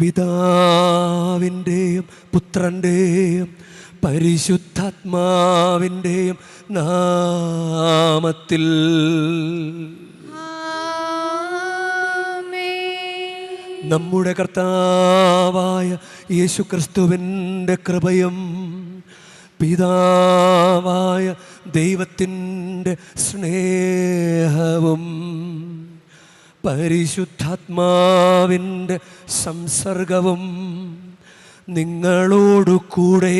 പിതാവിൻ്റെയും പുത്രൻ്റെയും പരിശുദ്ധാത്മാവിൻ്റെയും നാമത്തിൽ. നമ്മുടെ കർത്താവായ യേശുക്രിസ്തുവിൻ്റെ കൃപയും പിതാവായ ദൈവത്തിൻ്റെ സ്നേഹവും പരിശുദ്ധാത്മാവിൻ്റെ സംസർഗവും നിങ്ങളോടു കൂടെ.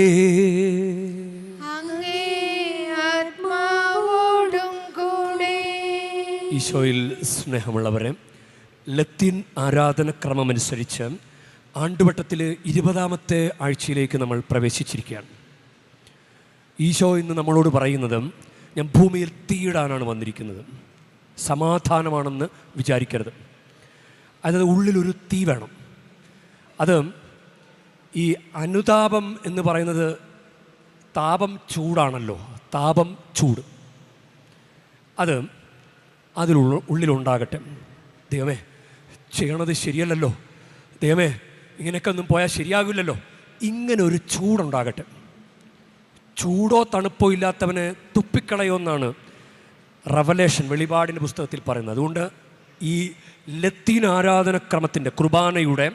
ഈശോയിൽ സ്നേഹമുള്ളവരെ, ലത്തീൻ ആരാധനക്രമമനുസരിച്ച് ആണ്ടുവട്ടത്തിൽ 20ാമത്തെ ആഴ്ചയിലേക്ക് നമ്മൾ പ്രവേശിച്ചിരിക്കുകയാണ്. ഈശോ ഇന്ന് നമ്മളോട് പറയുന്നത്, ഞാൻ ഭൂമിയിൽ തീയിടാനാണ് വന്നിരിക്കുന്നത്, സമാധാനമാണെന്ന് വിചാരിക്കരുത്. അതായത് ഉള്ളിലൊരു തീ വേണം. അത് ഈ അനുതാപം എന്ന് പറയുന്നത് താപം ചൂടാണല്ലോ, താപം ചൂട്. അത് ഉള്ളിലുണ്ടാകട്ടെ. ദൈവമേ, ചെയ്യണത് ശരിയല്ലല്ലോ, ദൈവമേ ഇങ്ങനെയൊക്കെ ഒന്നും പോയാൽ ശരിയാകില്ലല്ലോ, ഇങ്ങനെ ഒരു ചൂടുണ്ടാകട്ടെ. ചൂടോ തണുപ്പോ ഇല്ലാത്തവനെ തുപ്പിക്കളയുമെന്നാണ് റവലേഷൻ, വെളിപാടിൻ്റെ പുസ്തകത്തിൽ പറയുന്നത്. അതുകൊണ്ട് ഈ ലത്തീൻ ആരാധനക്രമത്തിൻ്റെ കുർബാനയുടെ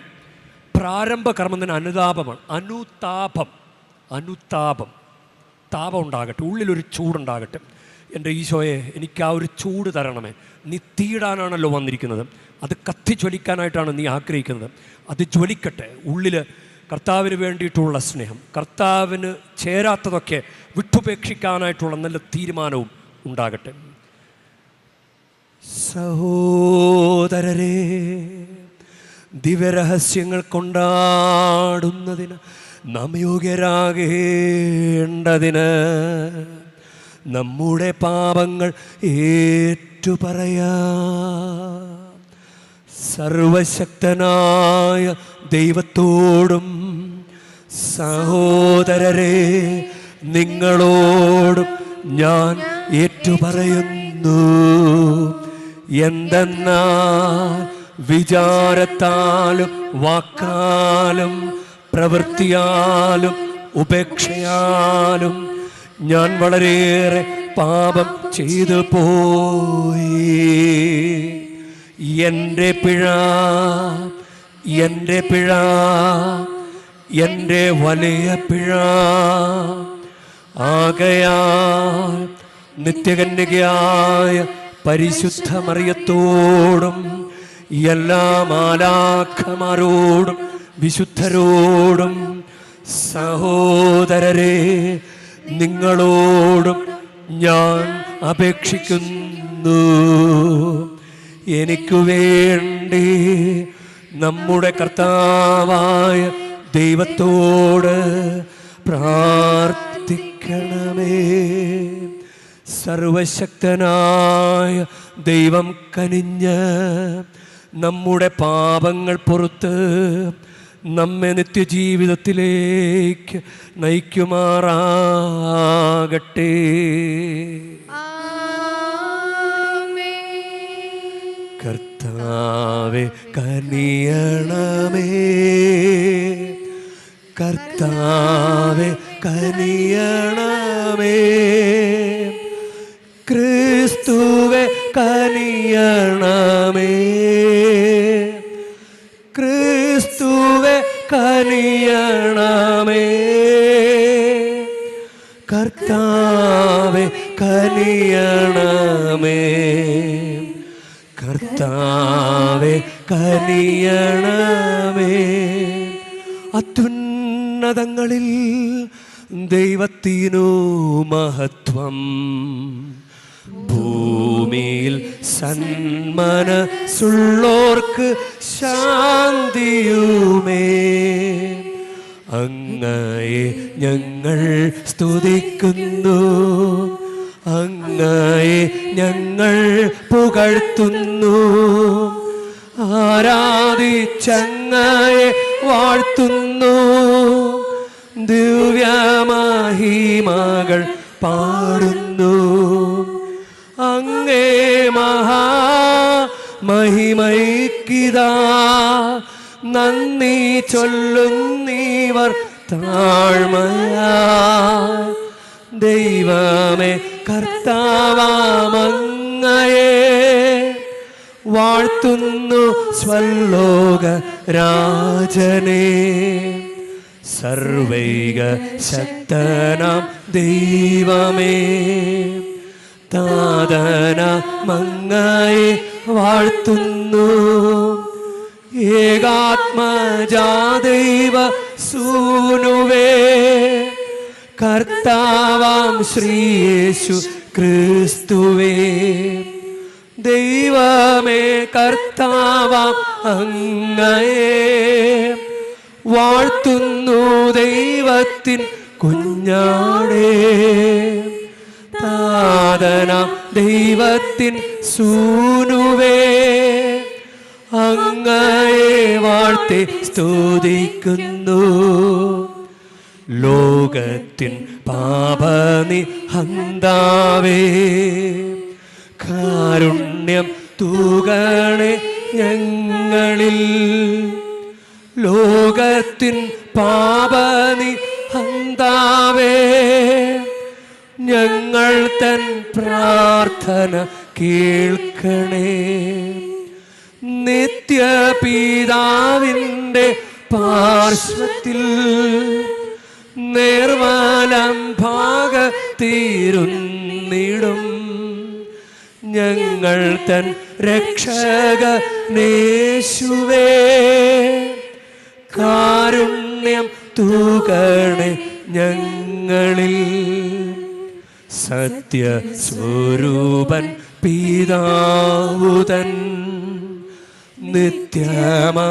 പ്രാരംഭ കർമ്മം തന്നെ അനുതാപമാണ്. അനുതാപം താപം ഉണ്ടാകട്ടെ, ഉള്ളിലൊരു ചൂടുണ്ടാകട്ടെ. എൻ്റെ ഈശോയെ, എനിക്ക് ആ ഒരു ചൂട് തരണമേ. നീ തീയിടാനാണല്ലോ വന്നിരിക്കുന്നത്, അത് കത്തിജ്വലിക്കാനായിട്ടാണ് നീ ആഗ്രഹിക്കുന്നത്. അത് ജ്വലിക്കട്ടെ. ഉള്ളിൽ കർത്താവിന് വേണ്ടിയിട്ടുള്ള സ്നേഹം, കർത്താവിന് ചേരാത്തതൊക്കെ വിട്ടുപേക്ഷിക്കാനായിട്ടുള്ള നല്ല തീരുമാനവും ഉണ്ടാകട്ടെ. സഹോദരരെ, ദിവ്യരഹസ്യങ്ങൾ കൊണ്ടാടുന്നതിന് നാം യോഗ്യരാകേണ്ടതിന് നമ്മുടെ പാപങ്ങൾ ഏറ്റുപറയാം. സർവശക്തനായ ദൈവത്തോടും സഹോദരരെ നിങ്ങളോടും ഞാൻ ഏറ്റുപറയുന്നു. എന്തെന്നാൽ വിചാരത്താലും വാക്കാലും പ്രവൃത്തിയാലും ഉപേക്ഷയാലും ഞാൻ വളരെയേറെ പാപം ചെയ്തു പോയി. എൻ്റെ പിഴ, എൻ്റെ വലിയ പിഴ. ആകയാൽ നിത്യകന്യകയായ പരിശുദ്ധ മറിയത്തോടും എല്ലാ മാലാഖമാരോടും വിശുദ്ധരോടും സഹോദരരെ നിങ്ങളോടും ഞാൻ അപേക്ഷിക്കുന്നു. എനിക്കു വേണ്ടി നമ്മുടെ കർത്താവായ ദൈവത്തോട് പ്രാർത്ഥിക്കണമേ. സർവശക്തനായ ദൈവം കനിഞ്ഞ് നമ്മുടെ പാപങ്ങൾ പൊറുത്ത് നമ്മെ നിത്യജീവിതത്തിലേക്ക് നയിക്കുമാറാകട്ടെ. കർത്താവേ കനിയണമേ, കർത്താവേ കനിയണമേ, ക്രിസ്തുവേ കനിയണമേ, ക്രിസ്തുവേ കനിയണമേ, കർത്താവേ കനിയണമേ, കർത്താവേ കനിയണമേ. അത്യുന്നതങ്ങളിൽ ദൈവത്തിനു മഹത്വം, ഭൂമിയിൽ സന്മനസ്സുള്ളോർക്ക് ശാന്തിയുമേ. അങ്ങയെ ഞങ്ങൾ സ്തുതിക്കുന്നു, അങ്ങയെ ഞങ്ങൾ പുകഴ്ത്തുന്നു, ആരാധിച്ചങ്ങയെ വാഴ്ത്തുന്നു. ദിവ്യമഹിമകൾ പാടുന്നു. അങ്ങേ മഹാമഹിമൈക്കിതാ നന്ദി ചൊല്ലുന്നീവർ താഴ്മയാ. ദൈവമേ കർത്താവാമങ്ങയെ വാഴ്ത്തുന്നു സ്വലോക രാജനെ. സർവൈക ശക്തനാം ദൈവമേ താതനമങ്ങയെ വാഴ്ത്തുന്നു. ഏകാത്മജാദൈവ സൂനുവേ കർത്താവാം ശ്രീയേശു ക്രിസ്തുവേ. ദൈവമേ കർത്താവാം അങ്ങയെ വാഴ്ത്തുന്നു ദൈവത്തിൻ കുഞ്ഞാടേ. താതനാം ദൈവത്തിൻ സൂനുവേ അങ്ങയെ വാഴ്ത്തി സ്തുതിക്കുന്നു. ലോകത്തിൻ പാപനിഹന്താവേ കാരുണ്യം തൂകണേ ഞങ്ങളിൽ. ലോകത്തിൻ പാപനിഹന്താവേ ഞങ്ങൾ തൻ പ്രാർത്ഥന കേൾക്കണേ. നിത്യപിതാവിൻ്റെ പാർശ്വത്തിൽ നിർമ്മലം ഭാഗത്തിരുന്നിടും ഞങ്ങൾ തൻ രക്ഷകനേശുവേ. കാരുണ്യം തൂകണേ ഞങ്ങളിൽ. സത്യസ്വരൂപൻ പിതാവുതൻ നിത്യമഹിമാവിൻ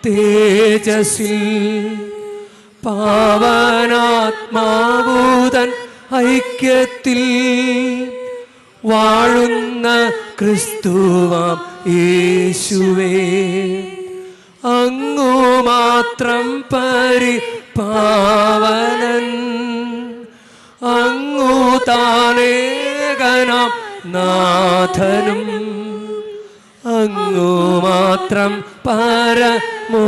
തേജസ്സിൽ പാവനാത്മാവുതൻ ഐക്യത്തിൽ വാഴുന്ന ക്രിസ്തുവാം യേശുവേ. അങ്ങു മാത്രം പരിപാവനൻ. അങ്ങു താനേകനാം നാഥനും. അങ്ങു മാത്രം പരമോന്നതൻ.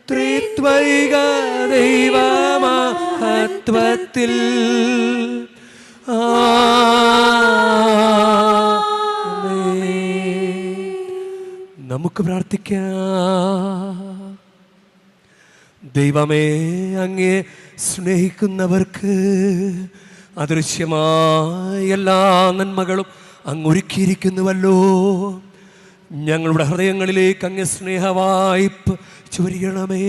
ത്രിത്വൈക ദൈവമഹത്വത്തിൽ നമുക്ക് പ്രാർത്ഥിക്കാം. ദൈവമേ അങ്ങേ സ്നേഹിക്കുന്നവർക്ക് അദൃശ്യമായ എല്ലാ നന്മകളും അങ്ങ് ഒരുക്കിയിരിക്കുന്നുവല്ലോ. ഞങ്ങളുടെ ഹൃദയങ്ങളിലേക്ക് അങ്ങ് സ്നേഹവായ്പ ചൊരിയണമേ.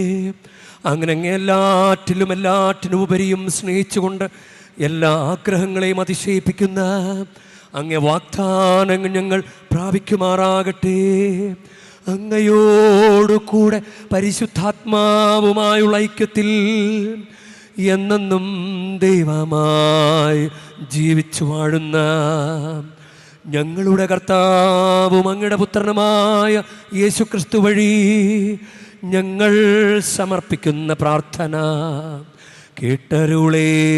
അങ്ങനെ അങ്ങ് എല്ലാറ്റിനും ഉപരിയും സ്നേഹിച്ചുകൊണ്ട് എല്ലാ ആഗ്രഹങ്ങളെയും അതിശയിപ്പിക്കുന്ന അങ്ങേ വാഗ്ദാനങ്ങൾ ഞങ്ങൾ പ്രാപിക്കുമാറാകട്ടെ. അങ്ങയോടുകൂടെ പരിശുദ്ധാത്മാവുമായുള്ള ഐക്യത്തിൽ എന്നെന്നും ദൈവമായി ജീവിച്ചു വാഴുന്ന ഞങ്ങളുടെ കർത്താവും അങ്ങയുടെ പുത്രനുമായ യേശുക്രിസ്തു വഴി ഞങ്ങൾ സമർപ്പിക്കുന്ന പ്രാർത്ഥന കേട്ടരുളേണമേ.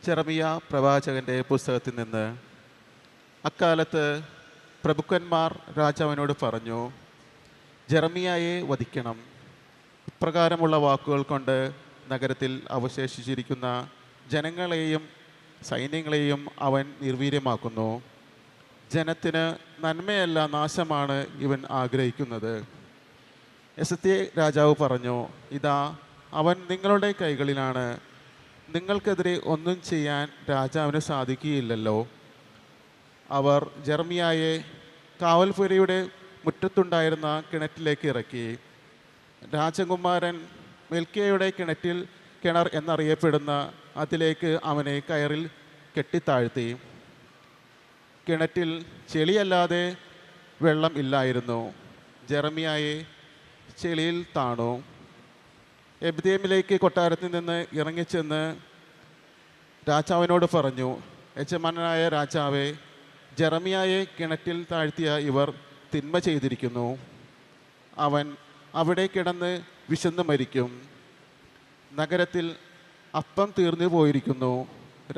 ജെറമിയ പ്രവാചകൻ്റെ പുസ്തകത്തിൽ നിന്ന്. അക്കാലത്ത് പ്രഭുക്കന്മാർ രാജാവിനോട് പറഞ്ഞു, ജെറമിയായെ വധിക്കണം. ഇപ്രകാരമുള്ള വാക്കുകൾ കൊണ്ട് നഗരത്തിൽ അവശേഷിച്ചിരിക്കുന്ന ജനങ്ങളെയും സൈന്യങ്ങളെയും അവൻ നിർവീര്യമാക്കുന്നു. ജനത്തിന് നന്മയല്ല നാശമാണ് ഇവൻ ആഗ്രഹിക്കുന്നത്. എസെക്കിയേൽ രാജാവ് പറഞ്ഞു, ഇതാ അവൻ നിങ്ങളുടെ കൈകളിലാണ്. നിങ്ങൾക്കെതിരെ ഒന്നും ചെയ്യാൻ രാജാവിന് സാധിക്കുകയില്ലല്ലോ. അവർ ജെറമിയായെ കാവൽപുരയുടെ മുറ്റത്തുണ്ടായിരുന്ന കിണറ്റിലേക്ക് ഇറക്കി. രാജകുമാരൻ മിൽക്കിയയുടെ കിണർ എന്നറിയപ്പെടുന്ന അതിലേക്ക് അവനെ കയറിൽ കെട്ടിത്താഴ്ത്തി. കിണറ്റിൽ ചെളിയല്ലാതെ വെള്ളം ഇല്ലായിരുന്നു. ജെറമിയായെ ചെളിയിൽ താണു. എബ്ദേമിലേക്ക് കൊട്ടാരത്തിൽ നിന്ന് ഇറങ്ങിച്ചെന്ന് രാജാവിനോട് പറഞ്ഞു, യജമാനനായ രാജാവേ, ജെറമിയായെ കിണറ്റിൽ താഴ്ത്തിയ ഇവർ തിന്മ ചെയ്തിരിക്കുന്നു. അവൻ അവിടെ കിടന്ന് വിശന്ന് മരിക്കും. നഗരത്തിൽ അപ്പം തീർന്നു പോയിരിക്കുന്നു.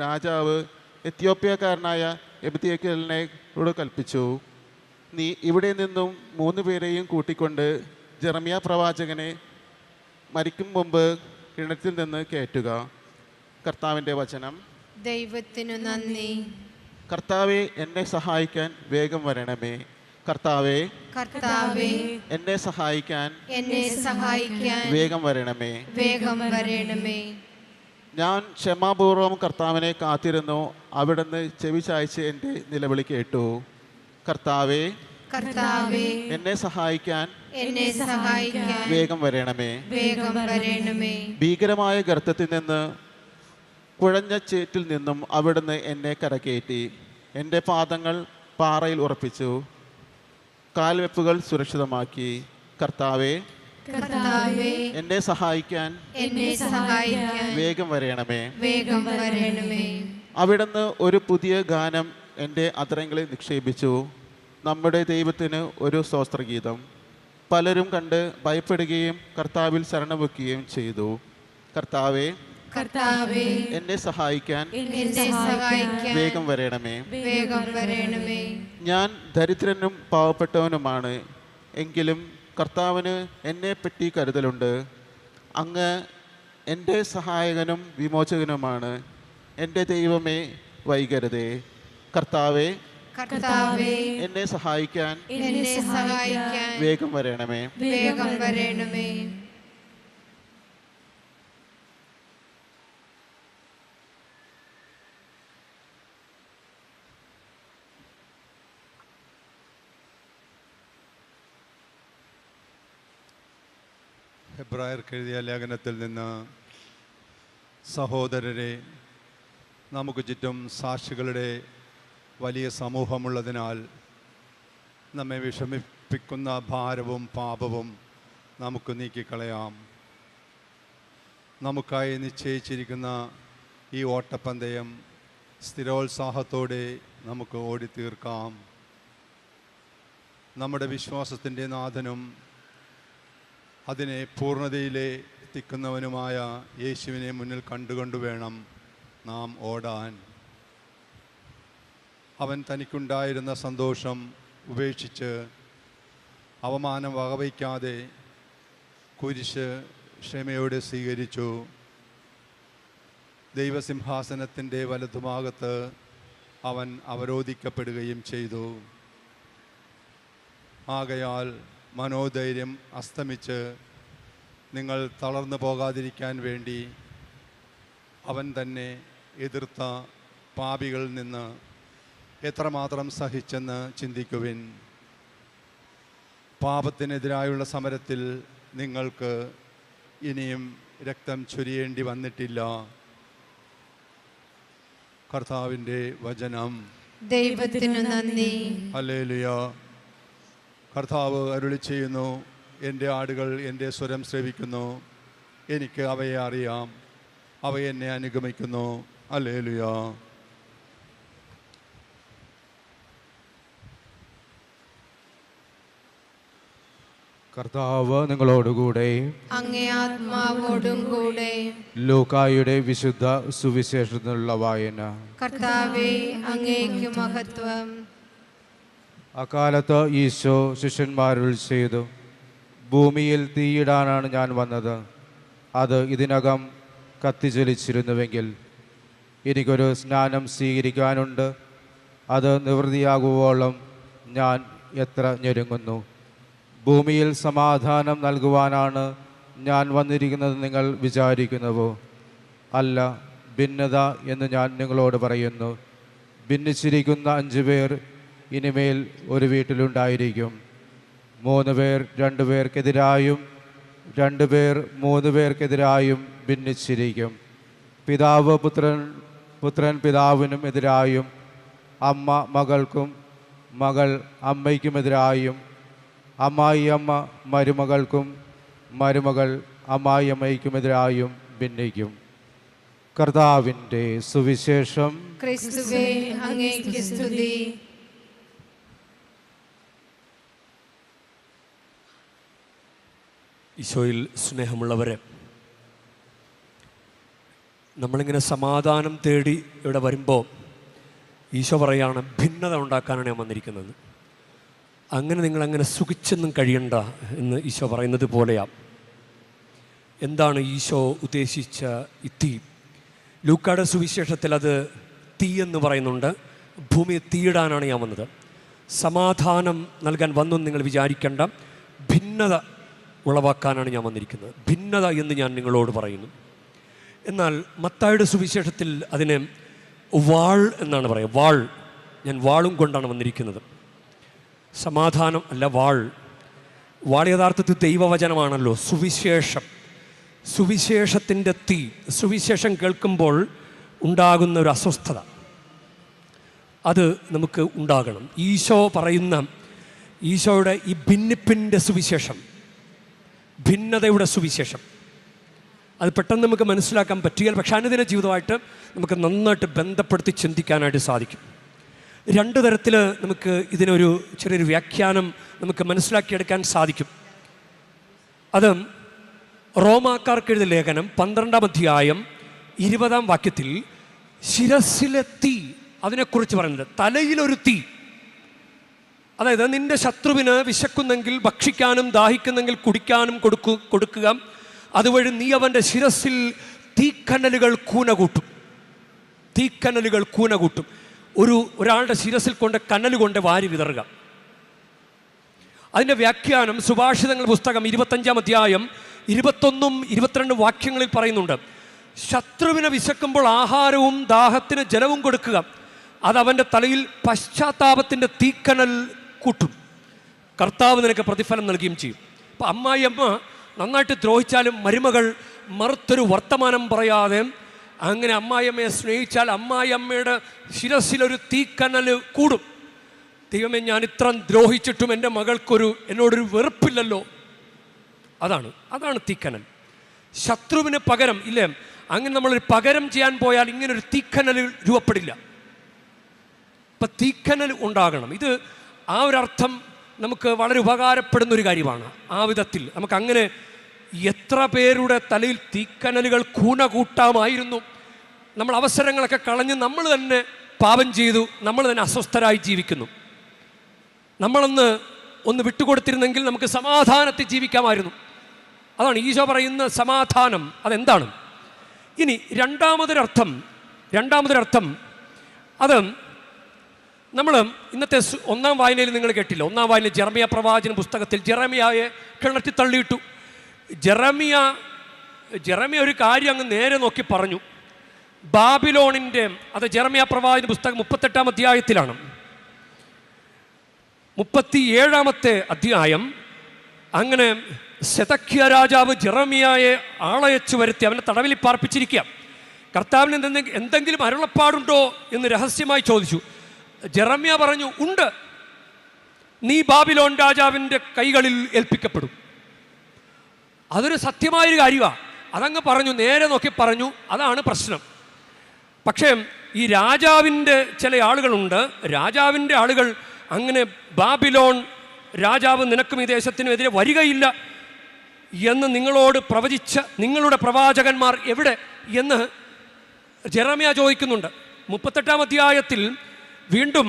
രാജാവ് എത്യോപ്യക്കാരനായ എബെദ്യാഖേലിനോട് കൽപ്പിച്ചു, നീ ഇവിടെ നിന്നും 3 പേരെയും കൂട്ടിക്കൊണ്ട് ജെറമ്യാ പ്രവാചകനെ മരിക്കും മുമ്പ് കിണറ്റിൽ നിന്ന് കയറ്റുക. കർത്താവിൻ്റെ വചനം. ദൈവത്തിനു നന്ദി. കർത്താവെ, എന്നെ സഹായിക്കാൻ വേഗം വരണമേ. കർത്താവെ, കർത്താവേ, എന്നെ സഹായിക്കാൻ വേഗം വരണമേ. വരണമേ. ഞാൻ ക്ഷമാപൂർവം കർത്താവിനെ കാത്തിരുന്നു. അവിടുന്ന് ചെവി ചായ്ച്ച് എൻ്റെ നിലവിളി കേട്ടു. കർത്താവെ, എന്നെ സഹായിക്കാൻ വേഗം വരണമേ. ഭീകരമായ ഗർത്തത്തിൽ നിന്ന്, കുഴഞ്ഞ ചേറ്റിൽ നിന്നും അവിടുന്ന് എന്നെ കരകയറ്റി. എൻ്റെ പാദങ്ങൾ പാറയിൽ ഉറപ്പിച്ചു, കാൽവെപ്പുകൾ സുരക്ഷിതമാക്കി. കർത്താവെ, എന്നെ സഹായിക്കാൻ വേഗം വരണമേ. അവിടുന്ന് ഒരു പുതിയ ഗാനം എൻ്റെ അധരങ്ങളിൽ നിക്ഷേപിച്ചു, നമ്മുടെ ദൈവത്തിന് ഒരു സ്തോത്രഗീതം. പലരും കണ്ട് ഭയപ്പെടുകയും കർത്താവിൽ ശരണവെക്കുകയും ചെയ്തു. കർത്താവെ, എന്നെ സഹായിക്കാൻ വേഗം വരണമേ. ഞാൻ ദരിദ്രനും പാവപ്പെട്ടവനുമാണ്, എങ്കിലും കർത്താവിന് എന്നെപ്പറ്റി കരുതലുണ്ട്. അങ്ങ് എൻ്റെ സഹായകനും വിമോചകനുമാണ്. എൻ്റെ ദൈവമേ, വൈകരുതേ. കർത്താവെ, എന്നെ സഹായിക്കാൻ വേഗം വരണമേ. ഹെബ്രായർക്ക് എഴുതിയ ലേഖനത്തിൽ നിന്ന്, സഹോദരരെ, നമുക്ക് ചുറ്റും സാക്ഷികളുടെ വലിയ സമൂഹമുള്ളതിനാൽ നമ്മെ വിഷമിപ്പിക്കുന്ന ഭാരവും പാപവും നമുക്ക് നീക്കിക്കളയാം. നമുക്കായി നിശ്ചയിച്ചിരിക്കുന്ന ഈ ഓട്ടപ്പന്തയം സ്ഥിരോത്സാഹത്തോടെ നമുക്ക് ഓടിത്തീർക്കാം. നമ്മുടെ വിശ്വാസത്തിൻ്റെ നാഥനും അതിനെ പൂർണ്ണതയിലെത്തിക്കുന്നവനുമായ യേശുവിനെ മുന്നിൽ കണ്ടുകൊണ്ട് വേണം നാം ഓടാൻ. അവൻ തനിക്കുണ്ടായിരുന്ന സന്തോഷം ഉപേക്ഷിച്ച് അവമാനം വകവയ്ക്കാതെ കുരിശ് ക്ഷമയോടെ സ്വീകരിച്ചു. ദൈവസിംഹാസനത്തിൻ്റെ വലതുഭാഗത്ത് അവൻ അവരോധിക്കപ്പെടുകയും ചെയ്തു. ആകയാൽ മനോധൈര്യം അസ്തമിച്ച് നിങ്ങൾ തളർന്നു പോകാതിരിക്കാൻ വേണ്ടി അവൻ തന്നെ എതിർത്ത പാപികളിൽ നിന്ന് എത്രമാത്രം സഹിച്ചെന്ന് ചിന്തിക്കുവിൻ. പാപത്തിനെതിരായുള്ള സമരത്തിൽ നിങ്ങൾക്ക് ഇനിയും രക്തം ചൊരിയേണ്ടി വന്നിട്ടില്ല. കർത്താവിൻ്റെ വചനം. ദൈവത്തിനു നന്ദി. ഹല്ലേലൂയ. കർത്താവ് അരുളി ചെയ്യുന്നു, എൻ്റെ ആടുകൾ എൻ്റെ സ്വരം ശ്രവിക്കുന്നു, എനിക്ക് അവയെ അറിയാം, അവ എന്നെ അനുഗമിക്കുന്നു. ഹല്ലേലൂയ. കർത്താവ് നിങ്ങളോടുകൂടെ, അങ്ങേ ആത്മാവോടും കൂടെ. ലൂക്കായുടെ വിശുദ്ധ സുവിശേഷത്തിനുള്ള വായന. കർത്താവേ, അങ്ങേക്ക് മഹത്വം. അക്കാലത്ത് ഈശോ ശിഷ്യന്മാരിൽ ചെയ്തു, ഭൂമിയിൽ തീയിടാനാണ് ഞാൻ വന്നത്. അത് ഇതിനകം കത്തിജ്വലിച്ചിരുന്നുവെങ്കിൽ എനിക്കൊരു സ്നാനം സ്വീകരിക്കാനുണ്ട്. അത് നിവൃത്തിയാകുവോളം ഞാൻ എത്ര ഞെരുങ്ങുന്നു. ഭൂമിയിൽ സമാധാനം നൽകുവാനാണ് ഞാൻ വന്നിരിക്കുന്നത് നിങ്ങൾ വിചാരിക്കുന്നുവോ? അല്ല, ഭിന്നത എന്ന് ഞാൻ നിങ്ങളോട് പറയുന്നു. ഭിന്നിച്ചിരിക്കുന്ന 5 പേർ ഇനിമേൽ ഒരു വീട്ടിലുണ്ടായിരിക്കും. 3 പേർ 2 പേർക്കെതിരായും 2 പേർ 3 പേർക്കെതിരായും ഭിന്നിച്ചിരിക്കും. പിതാവ് പുത്രൻ പിതാവിനും എതിരായും, അമ്മ മകൾക്കും മകൾ അമ്മയ്ക്കുമെതിരായും, അമ്മായിയമ്മ മരുമകൾക്കും മരുമകൾ അമ്മായിയമ്മയ്ക്കുമെതിരായും ഭിന്നിക്കും. കർത്താവിൻ്റെ സുവിശേഷം. ക്രിസ്തുവേ, അങ്ങേക്ക് സ്തുതി. ഈശോയിൽ സ്നേഹമുള്ളവരെ, നമ്മളിങ്ങനെ സമാധാനം തേടി ഇവിടെ വരുമ്പോൾ ഈശോ പറയാണ് ഭിന്നത ഉണ്ടാക്കാനാണ് ഞാൻ വന്നിരിക്കുന്നത്. അങ്ങനെ നിങ്ങളങ്ങനെ സുഖിച്ചെന്നും കഴിയണ്ട എന്ന് ഈശോ പറയുന്നത് പോലെയാണ്. എന്താണ് ഈശോ ഉദ്ദേശിച്ച ഈ തീ? ലൂക്കായുടെ സുവിശേഷത്തിൽ അത് തീ എന്ന് പറയുന്നുണ്ട്. ഭൂമിയെ തീയിടാനാണ് ഞാൻ വന്നത്. സമാധാനം നൽകാൻ വന്നു നിങ്ങൾ വിചാരിക്കേണ്ട, ഭിന്നത ഉളവാക്കാനാണ് ഞാൻ വന്നിരിക്കുന്നത്. ഭിന്നത എന്ന് ഞാൻ നിങ്ങളോട് പറയുന്നു. എന്നാൽ മത്തായിയുടെ സുവിശേഷത്തിൽ അതിനെ വാൾ എന്നാണ് പറയുക. വാൾ, ഞാൻ വാളും കൊണ്ടാണ് വന്നിരിക്കുന്നത്. സമാധാനം അല്ല, വാൾ. വാൾ യഥാർത്ഥത്തിൽ ദൈവവചനമാണല്ലോ, സുവിശേഷം. സുവിശേഷത്തിൻ്റെ തീ, സുവിശേഷം കേൾക്കുമ്പോൾ ഉണ്ടാകുന്ന ഒരു അസ്വസ്ഥത, അത് നമുക്ക് ഉണ്ടാകണം. ഈശോ പറയുന്ന, ഈശോയുടെ ഈ ഭിന്നിപ്പിൻ്റെ സുവിശേഷം, ഭിന്നതയുടെ സുവിശേഷം, അത് പെട്ടെന്ന് നമുക്ക് മനസ്സിലാക്കാൻ പറ്റുകയില്ല. പക്ഷേ അനുദിന ജീവിതമായിട്ട് നമുക്ക് നന്നായിട്ട് ബന്ധപ്പെടുത്തി ചിന്തിക്കാനായിട്ട് സാധിക്കും. രണ്ട് തരത്തിൽ നമുക്ക് ഇതിനൊരു ചെറിയൊരു വ്യാഖ്യാനം നമുക്ക് മനസ്സിലാക്കിയെടുക്കാൻ സാധിക്കും. അത് റോമാക്കാർക്ക് എഴുതിയ ലേഖനം 12-ാം അധ്യായം 20-ാം വാക്യത്തിൽ ശിരസ്സിലെ തീ, അതിനെക്കുറിച്ച് പറയുന്നത് തലയിലൊരു തീ. അതായത് നിന്റെ ശത്രുവിന് വിശക്കുന്നെങ്കിൽ ഭക്ഷിക്കാനും ദാഹിക്കുന്നെങ്കിൽ കുടിക്കാനും കൊടുക്കുക. അതുവഴി നീ അവൻ്റെ ശിരസിൽ തീക്കനലുകൾ കൂനകൂട്ടും. തീക്കനലുകൾ കൂനകൂട്ടും. ഒരാളുടെ ശിരസിൽ കൊണ്ട് കനൽ കൊണ്ട് വാരി വിതറുക. അതിൻ്റെ വ്യാഖ്യാനം സുഭാഷിതങ്ങൾ പുസ്തകം 25-ാം അധ്യായം 21-22 വാക്യങ്ങളിൽ പറയുന്നുണ്ട്. ശത്രുവിനെ വിശക്കുമ്പോൾ ആഹാരവും ദാഹത്തിന് ജലവും കൊടുക്കുക. അതവൻ്റെ തലയിൽ പശ്ചാത്താപത്തിൻ്റെ തീക്കനൽ കൂട്ടും. കർത്താവ് നിനക്ക് പ്രതിഫലം നൽകുകയും ചെയ്യും. അപ്പം അമ്മായിയമ്മ നന്നായിട്ട് ദ്രോഹിച്ചാലും മരുമകൾ മറുത്തൊരു വർത്തമാനം പറയാതെ അങ്ങനെ അമ്മായിയമ്മയെ സ്നേഹിച്ചാൽ അമ്മായിയമ്മയുടെ ശിരസിലൊരു തീക്കനൽ കൂടും. ദൈവമേ, ഞാൻ ഇത്ര ദ്രോഹിച്ചിട്ടും എൻ്റെ എന്നോടൊരു വെറുപ്പില്ലല്ലോ. അതാണ് തീക്കനൽ. ശത്രുവിന് പകരം ഇല്ലേ, അങ്ങനെ നമ്മളൊരു പകരം ചെയ്യാൻ പോയാൽ ഇങ്ങനൊരു തീക്കനൽ രൂപപ്പെടില്ല. ഇപ്പം തീക്കനൽ ഉണ്ടാകണം. ഇത് ആ ഒരർത്ഥം നമുക്ക് വളരെ ഉപകാരപ്പെടുന്നൊരു കാര്യമാണ്. ആ വിധത്തിൽ നമുക്കങ്ങനെ എത്ര പേരുടെ തലയിൽ തീക്കനലുകൾ കൂട്ടാമായിരുന്നു. നമ്മൾ അവസരങ്ങളൊക്കെ കളഞ്ഞ് നമ്മൾ തന്നെ പാപം ചെയ്തു, നമ്മൾ തന്നെ അസ്വസ്ഥരായി ജീവിക്കുന്നു. ഒന്ന് വിട്ടുകൊടുത്തിരുന്നെങ്കിൽ നമുക്ക് സമാധാനത്തിൽ ജീവിക്കാമായിരുന്നു. അതാണ് ഈശോ പറയുന്ന സമാധാനം. അതെന്താണ്? ഇനി രണ്ടാമതൊരർത്ഥം അത് നമ്മൾ ഇന്നത്തെ ഒന്നാം വായനയിൽ നിങ്ങൾ കേട്ടില്ല. ഒന്നാം വായനയിൽ ജെറമിയ പ്രവാചന പുസ്തകത്തിൽ ജെറമിയായെ കിണറ്റി തള്ളിയിട്ടു. ജെറമിയ ഒരു കാര്യം അങ്ങ് നേരെ നോക്കി പറഞ്ഞു. ബാബിലോണിൻ്റെ, അത് ജെറമിയ പ്രവാചന പുസ്തകം 38-ാം അധ്യായത്തിലാണ്. 37-ാമത്തെ അധ്യായം. അങ്ങനെ സെദക്കിയ രാജാവ് ജെറമിയായെ ആളയച്ചു വരുത്തി അവനെ തടവിൽ പാർപ്പിച്ചിരിക്കുക. കർത്താവിന് എന്തെങ്കിലും അരുളപ്പാടുണ്ടോ എന്ന് രഹസ്യമായി ചോദിച്ചു. ജെറമ്യ പറഞ്ഞു, ഉണ്ട്, നീ ബാബിലോൺ രാജാവിൻ്റെ കൈകളിൽ ഏൽപ്പിക്കപ്പെടും. അതൊരു സത്യമായൊരു കാര്യമാണ്. അതങ്ങ് പറഞ്ഞു, നേരെ നോക്കി പറഞ്ഞു. അതാണ് പ്രശ്നം. പക്ഷേ ഈ രാജാവിൻ്റെ ചില ആളുകളുണ്ട്. രാജാവിൻ്റെ ആളുകൾ അങ്ങനെ ബാബിലോൺ രാജാവ് നിനക്കും ഈ ദേശത്തിനും എതിരെ വരികയില്ല എന്ന് നിങ്ങളോട് പ്രവചിച്ച നിങ്ങളുടെ പ്രവാചകന്മാർ എവിടെ എന്ന് ജെറമ്യ ചോദിക്കുന്നുണ്ട്. 38-ാം അധ്യായത്തിൽ വീണ്ടും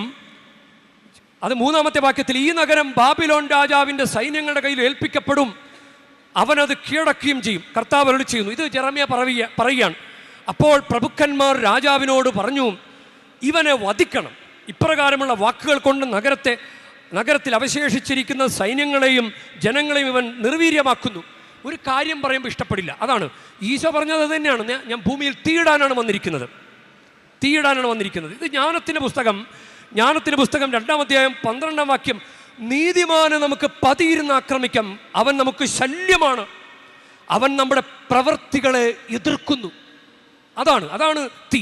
അത് 3-ാമത്തെ വാക്യത്തിൽ, ഈ നഗരം ബാബിലോൺ രാജാവിൻ്റെ സൈന്യങ്ങളുടെ കയ്യിൽ ഏൽപ്പിക്കപ്പെടും, അവനത് കീഴടക്കുകയും ചെയ്യും, കർത്താവ് അരുളി ചെയ്യുന്നു. ഇത് ജെറമ്യ പറയുകയാണ്. അപ്പോൾ പ്രഭുക്കന്മാർ രാജാവിനോട് പറഞ്ഞു, ഇവനെ വധിക്കണം. ഇപ്രകാരമുള്ള വാക്കുകൾ കൊണ്ട് നഗരത്തിൽ അവശേഷിച്ചിരിക്കുന്ന സൈന്യങ്ങളെയും ജനങ്ങളെയും ഇവൻ നിർവീര്യമാക്കുന്നു. ഒരു കാര്യം പറയുമ്പോൾ ഇഷ്ടപ്പെടില്ല. അതാണ് ഈശോ പറഞ്ഞത്. അത് തന്നെയാണ്. ഞാൻ ഭൂമിയിൽ തീയിടാനാണ് വന്നിരിക്കുന്നത്. ഇത് ജ്ഞാനത്തിൻ്റെ പുസ്തകം 2-ാം അധ്യായം 12-ാം വാക്യം. നീതിമാനെ നമുക്ക് പതിയിരുന്ന് ആക്രമിക്കാം, അവൻ നമുക്ക് ശല്യമാണ്, അവൻ നമ്മുടെ പ്രവൃത്തികളെ എതിർക്കുന്നു. അതാണ് തീ.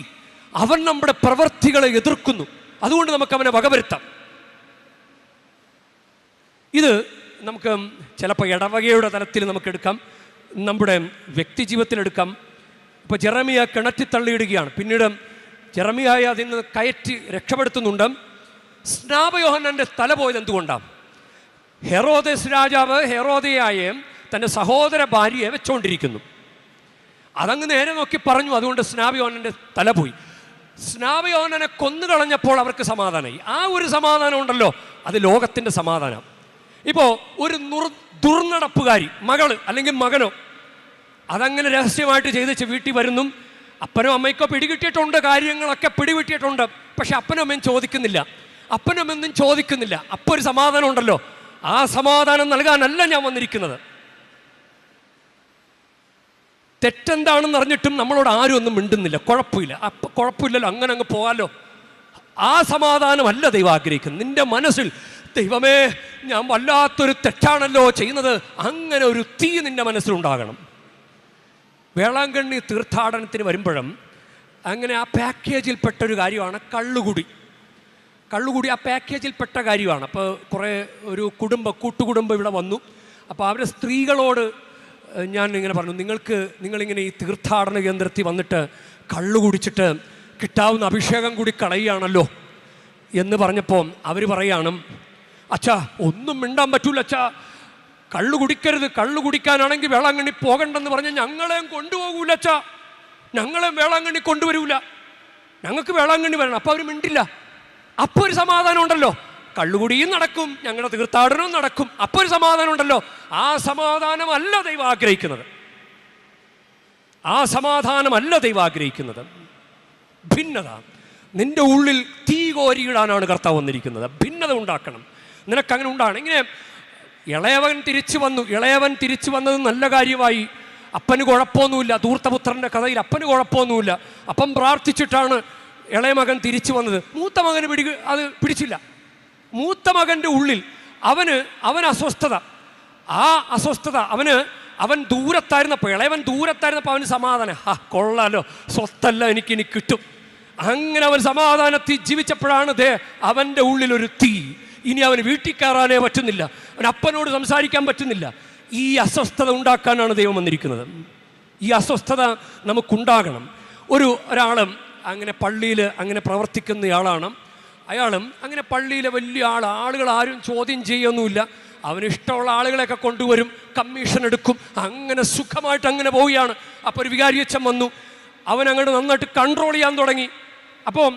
അവൻ നമ്മുടെ പ്രവൃത്തികളെ എതിർക്കുന്നു, അതുകൊണ്ട് നമുക്ക് അവനെ വകവരുത്താം. ഇത് നമുക്ക് ചിലപ്പോൾ ഇടവകയുടെ തലത്തിൽ നമുക്കെടുക്കാം, നമ്മുടെ വ്യക്തി ജീവിതത്തിലെടുക്കാം. ഇപ്പോൾ ജെറമിയ കിണറ്റിത്തള്ളിയിടുകയാണ്. പിന്നീട് ജെറമിയായെ അതിൽ നിന്ന് കയറ്റി രക്ഷപ്പെടുത്തുന്നുണ്ട്. സ്നാപയോഹന്നാൻ്റെ തല പോയത് എന്തുകൊണ്ടാണ്? ഹെറോദേസ് രാജാവ് ഹെറോദയായെ തൻ്റെ സഹോദര ഭാര്യയെ വെച്ചുകൊണ്ടിരിക്കുന്നു. അതങ്ങ് നേരെ നോക്കി പറഞ്ഞു. അതുകൊണ്ട് സ്നാപയോഹന്നാൻ്റെ തല പോയി. സ്നാപയോഹന്നാനെ കൊന്നുകളഞ്ഞപ്പോൾ അവർക്ക് സമാധാനമായി. ആ ഒരു സമാധാനം ഉണ്ടല്ലോ, അത് ലോകത്തിൻ്റെ സമാധാനം. ഇപ്പോൾ ഒരു ദുർനടപ്പുകാരി മകള് അല്ലെങ്കിൽ മകനോ അതങ്ങനെ രഹസ്യമായിട്ട് ചെയ്തിച്ച് വീട്ടിൽ വരുന്നു. അപ്പനോ അമ്മയ്ക്കോ പിടികിട്ടിയിട്ടുണ്ട്, കാര്യങ്ങളൊക്കെ പിടികിട്ടിയിട്ടുണ്ട്. പക്ഷെ അപ്പനും അമ്മയും ചോദിക്കുന്നില്ല, അപ്പനും അമ്മയൊന്നും ചോദിക്കുന്നില്ല. അപ്പോൾ ഒരു സമാധാനം ഉണ്ടല്ലോ, ആ സമാധാനം നൽകാനല്ല ഞാൻ വന്നിരിക്കുന്നത്. തെറ്റെന്താണെന്ന് അറിഞ്ഞിട്ടും നമ്മളോട് ആരും ഒന്നും മിണ്ടുന്നില്ല. കുഴപ്പമില്ല, അപ്പം കുഴപ്പമില്ലല്ലോ, അങ്ങനെ അങ്ങ് പോകാമല്ലോ. ആ സമാധാനമല്ല ദൈവം ആഗ്രഹിക്കുന്നത്. നിന്റെ മനസ്സിൽ ദൈവമേ ഞാൻ വല്ലാത്തൊരു തെറ്റാണല്ലോ ചെയ്യുന്നത്, അങ്ങനെ ഒരു തീ നിന്റെ മനസ്സിലുണ്ടാകണം. വേളാങ്കണ്ണി തീർത്ഥാടനത്തിന് വരുമ്പോഴും അങ്ങനെ ആ പാക്കേജിൽപ്പെട്ടൊരു കാര്യമാണ് കള്ളുകുടി. ആ പാക്കേജിൽപ്പെട്ട കാര്യമാണ്. അപ്പോൾ കുറേ ഒരു കൂട്ടുകുടുംബം ഇവിടെ വന്നു. അപ്പോൾ അവരുടെ സ്ത്രീകളോട് ഞാൻ ഇങ്ങനെ പറഞ്ഞു, നിങ്ങളിങ്ങനെ ഈ തീർത്ഥാടന കേന്ദ്രത്തിൽ വന്നിട്ട് കള്ളു കുടിച്ചിട്ട് കിട്ടാവുന്ന അഭിഷേകം കൂടി കളയുകയാണല്ലോ എന്ന് പറഞ്ഞപ്പോൾ അവർ പറയാണ്, അച്ഛാ ഒന്നും മിണ്ടാൻ പറ്റൂല അച്ഛാ, കള്ളു കുടിക്കരുത്, കള്ളു കുടിക്കാനാണെങ്കിൽ വേളാങ്കണ്ണി പോകണ്ടെന്ന് പറഞ്ഞാൽ ഞങ്ങളെയും കൊണ്ടുപോകൂല അച്ഛാ, ഞങ്ങളെയും വേളാങ്കണ്ണി കൊണ്ടുവരൂല, ഞങ്ങൾക്ക് വേളാങ്കണ്ണി വരണം. അപ്പോൾ അവർ മിണ്ടില്ല. അപ്പോൾ ഒരു സമാധാനം ഉണ്ടല്ലോ, കള്ളുകുടിയും നടക്കും, ഞങ്ങളുടെ തീർത്ഥാടനവും നടക്കും. അപ്പോൾ ഒരു സമാധാനം ഉണ്ടല്ലോ. ആ സമാധാനമല്ല ദൈവം ആഗ്രഹിക്കുന്നത്. ആ സമാധാനമല്ല ദൈവം ആഗ്രഹിക്കുന്നത്. ഭിന്നത. നിന്റെ ഉള്ളിൽ തീ കോരിയിടാനാണ് കർത്താവ് വന്നിരിക്കുന്നത്. ഭിന്നത ഉണ്ടാക്കണം. നിനക്കങ്ങനെ ഉണ്ടാകണം. ഇങ്ങനെ ഇളയവൻ തിരിച്ചു വന്നത് നല്ല കാര്യമായി. അപ്പന് കുഴപ്പമൊന്നുമില്ല. ധൂർത്തപുത്രൻ്റെ കഥയിൽ അപ്പന് കുഴപ്പമൊന്നുമില്ല. അപ്പം പ്രാർത്ഥിച്ചിട്ടാണ് ഇളയ മകൻ തിരിച്ചു വന്നത്. മൂത്ത മകന് അത് പിടിച്ചില്ല. മൂത്ത മകൻ്റെ ഉള്ളിൽ അവൻ അസ്വസ്ഥത. ആ അസ്വസ്ഥത അവൻ ദൂരത്തായിരുന്നപ്പോൾ, ഇളയവൻ ദൂരത്തായിരുന്നപ്പോൾ അവന് സമാധാനം, കൊള്ളാലോ, സ്വത്തല്ല എനിക്കിനി കിട്ടും. അങ്ങനെ അവൻ സമാധാനത്തിൽ ജീവിച്ചപ്പോഴാണ് അവൻ്റെ ഉള്ളിലൊരു തീ. ഇനി അവന് വീട്ടിൽ കയറാനേ പറ്റുന്നില്ല, അവൻ അപ്പനോട് സംസാരിക്കാൻ പറ്റുന്നില്ല. ഈ അസ്വസ്ഥത ഉണ്ടാക്കാനാണ് ദൈവം വന്നിരിക്കുന്നത്. ഈ അസ്വസ്ഥത നമുക്കുണ്ടാകണം. ഒരാൾ അങ്ങനെ പള്ളിയിൽ അങ്ങനെ പ്രവർത്തിക്കുന്നയാളാണ്. അയാളും അങ്ങനെ പള്ളിയിലെ വലിയ ആളുകൾ ആരും ചോദ്യം ചെയ്യൊന്നുമില്ല. അവനിഷ്ടമുള്ള ആളുകളെയൊക്കെ കൊണ്ടുവരും, കമ്മീഷൻ എടുക്കും, അങ്ങനെ സുഖമായിട്ട് അങ്ങനെ പോവുകയാണ്. അപ്പോൾ ഒരു വികാരിയച്ഛൻ വന്നു. അവൻ അങ്ങോട്ട് നന്നായിട്ട് കൺട്രോൾ ചെയ്യാൻ തുടങ്ങി. അപ്പോൾ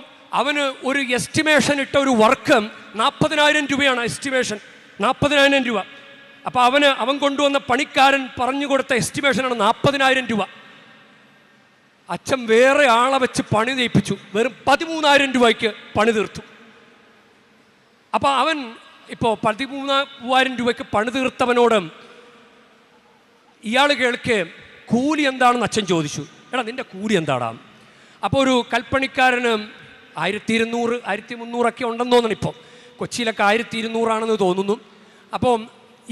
അവന് ഒരു എസ്റ്റിമേഷൻ ഇട്ട ഒരു വർക്ക് 40,000 രൂപയാണ് എസ്റ്റിമേഷൻ, 40,000 രൂപ. അപ്പോൾ അവൻ കൊണ്ടുവന്ന പണിക്കാരൻ പറഞ്ഞു കൊടുത്ത എസ്റ്റിമേഷനാണ് 40,000 രൂപ. അച്ഛൻ വേറെ ആളെ വെച്ച് പണി ചെയ്യിപ്പിച്ചു, വെറും 13,000 രൂപയ്ക്ക് പണി തീർത്തു. അപ്പോൾ അവൻ ഇപ്പോൾ 13,000 രൂപയ്ക്ക് പണി തീർത്തവനോട് ഇയാൾ കേൾക്കെ കൂലി എന്താണെന്ന് അച്ഛൻ ചോദിച്ചു. എടാ നിൻ്റെ കൂലി എന്താടാ? അപ്പോൾ ഒരു കൽപ്പണിക്കാരന് 1200, 1300 ഉണ്ടെന്ന് തോന്നണം. ഇപ്പോൾ കൊച്ചിയിലൊക്കെ 1200 തോന്നുന്നു. അപ്പോൾ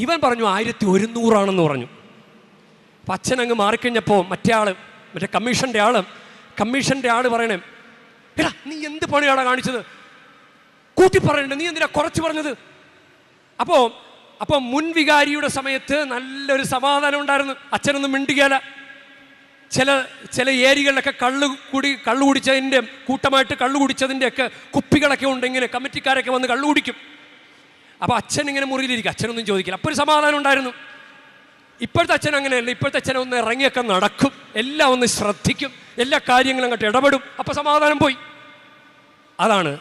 ഇവൻ പറഞ്ഞു 1100 പറഞ്ഞു. അപ്പം അച്ഛൻ അങ്ങ് മാറിക്കഴിഞ്ഞപ്പോൾ മറ്റേ കമ്മീഷൻ്റെ ആൾ പറയണേ, എടാ നീ എന്ത് പണിയാടാ കാണിച്ചത്? കൂട്ടി പറയണ്ടേ, നീ എന്തിനാ കുറച്ച് പറഞ്ഞത്? അപ്പോൾ മുൻ വികാരിയുടെ സമയത്ത് നല്ലൊരു സമാധാനം ഉണ്ടായിരുന്നു. അച്ഛനൊന്നും മിണ്ടുകയല്ല. ചില ഏരിയകളിലൊക്കെ കള്ളു കുടിച്ചതിൻ്റെ കൂട്ടമായിട്ട് കള്ളു കുടിച്ചതിൻ്റെയൊക്കെ കുപ്പികളൊക്കെ ഉണ്ട്. ഇങ്ങനെ കമ്മിറ്റിക്കാരൊക്കെ വന്ന് കള്ളു കുടിക്കും. അപ്പോൾ അച്ഛൻ ഇങ്ങനെ മുറിയിലിരിക്കും, അച്ഛനൊന്നും ചോദിക്കില്ല. അപ്പോൾ ഒരു സമാധാനം ഉണ്ടായിരുന്നു. ഇപ്പോഴത്തെ അച്ഛൻ അങ്ങനെയല്ല. ഇപ്പോഴത്തെ അച്ഛൻ ഒന്ന് ഇറങ്ങിയൊക്കെ നടക്കും, എല്ലാം ഒന്ന് ശ്രദ്ധിക്കും, എല്ലാ കാര്യങ്ങളും അങ്ങോട്ട് ഇടപെടും. അപ്പോൾ സമാധാനം പോയി. അതാണ്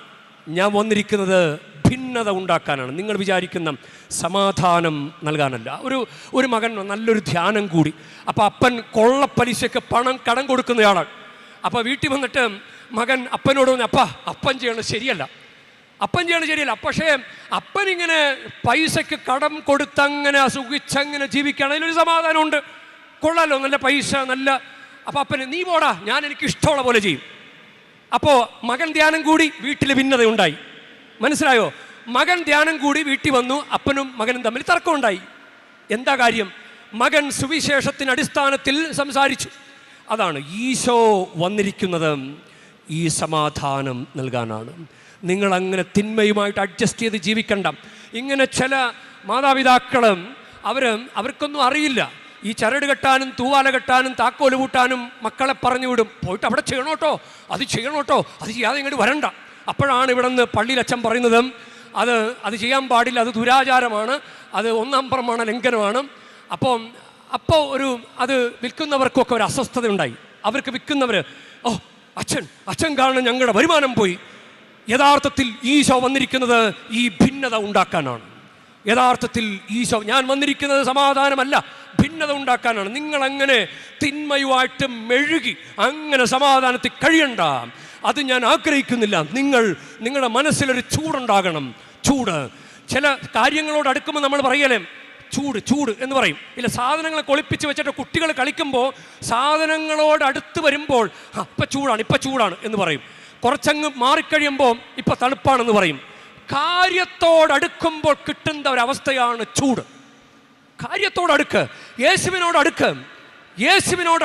ഞാൻ വന്നിരിക്കുന്നത്, ഭിന്നത ഉണ്ടാക്കാനാണ്. നിങ്ങൾ വിചാരിക്കുന്ന സമാധാനം നൽകാനല്ല. ഒരു മകൻ നല്ലൊരു ധ്യാനം കൂടി. അപ്പോൾ അപ്പൻ കൊള്ളപ്പലിശയ്ക്ക് പണം കടം കൊടുക്കുന്നയാളാണ്. അപ്പോൾ വീട്ടിൽ വന്നിട്ട് മകൻ അപ്പനോട് പറഞ്ഞു, അപ്പൻ ചെയ്യണത് ശരിയല്ല. പക്ഷേ അപ്പനിങ്ങനെ പൈസയ്ക്ക് കടം കൊടുത്തങ്ങനെ സുഖിച്ചങ്ങനെ ജീവിക്കുകയാണ്. അതിലൊരു സമാധാനമുണ്ട്, കൊള്ളാലോ, നല്ല പൈസ നല്ല. അപ്പോൾ അപ്പന് നീ പോടാ, ഞാൻ എനിക്ക് ഇഷ്ടമുള്ള പോലെ ചെയ്യും. അപ്പോൾ മകൻ ധ്യാനം കൂടി, വീട്ടിൽ ഭിന്നതയുണ്ടായി. മനസ്സിലായോ? മകൻ ധ്യാനം കൂടി വീട്ടിൽ വന്നു, അപ്പനും മകനും തമ്മിൽ തർക്കമുണ്ടായി. എന്താ കാര്യം? മകൻ സുവിശേഷത്തിന് അടിസ്ഥാനത്തിൽ സംസാരിച്ചു. അതാണ് ഈശോ വന്നിരിക്കുന്നത്, ഈ സമാധാനം നൽകാനാണ്. നിങ്ങളങ്ങനെ തിന്മയുമായിട്ട് അഡ്ജസ്റ്റ് ചെയ്ത് ജീവിക്കണ്ട. ഇങ്ങനെ ചില മാതാപിതാക്കളും അവർക്കൊന്നും അറിയില്ല. ഈ ചരട് കെട്ടാനും തൂവാല കെട്ടാനും താക്കോല് കൂട്ടാനും മക്കളെ പറഞ്ഞു വിടും. പോയിട്ട് അവിടെ ചെയ്യണോട്ടോ, അത് ചെയ്യാതെ ഇങ്ങോട്ട് വരണ്ട. അപ്പോഴാണ് ഇവിടെ നിന്ന് പള്ളിയിൽ അച്ഛൻ പറയുന്നത്, അത് ചെയ്യാൻ പാടില്ല, അത് ദുരാചാരമാണ്, അത് 1-ാം പ്രമാണ ലംഘനമാണ്. അപ്പം അപ്പോൾ അത് വിൽക്കുന്നവർക്കൊക്കെ ഒരു അസ്വസ്ഥത ഉണ്ടായി. അവർക്ക് വിൽക്കുന്നവർ, ഓ അച്ഛൻ കാരണം ഞങ്ങളുടെ വരുമാനം പോയി. യഥാർത്ഥത്തിൽ ഈശോ വന്നിരിക്കുന്നത് ഈ ഭിന്നത ഉണ്ടാക്കാനാണ്. യഥാർത്ഥത്തിൽ ഈശോ, ഞാൻ വന്നിരിക്കുന്നത് സമാധാനമല്ല, ഭിന്നത ഉണ്ടാക്കാനാണ്. നിങ്ങളങ്ങനെ തിന്മയുമായിട്ട് മെഴുകി അങ്ങനെ സമാധാനത്തിൽ കഴിയണ്ട, അത് ഞാൻ ആഗ്രഹിക്കുന്നില്ല. നിങ്ങളുടെ മനസ്സിലൊരു ചൂടുണ്ടാകണം. ചൂട്. ചില കാര്യങ്ങളോട് അടുക്കുമ്പോൾ നമ്മൾ പറയലേ ചൂട് എന്ന് പറയും. ഇല്ല, സാധനങ്ങളെ കൊളിപ്പിച്ച് വെച്ചിട്ട് കുട്ടികൾ കളിക്കുമ്പോൾ സാധനങ്ങളോട് അടുത്ത് വരുമ്പോൾ ഇപ്പം ചൂടാണ് എന്ന് പറയും. കുറച്ചങ്ങ് മാറിക്കഴിയുമ്പോൾ ഇപ്പം തണുപ്പാണെന്ന് പറയും. കാര്യത്തോടടുക്കുമ്പോൾ കിട്ടുന്ന ഒരവസ്ഥയാണ് ചൂട്. കാര്യത്തോടടുക്ക്, യേശുവിനോട്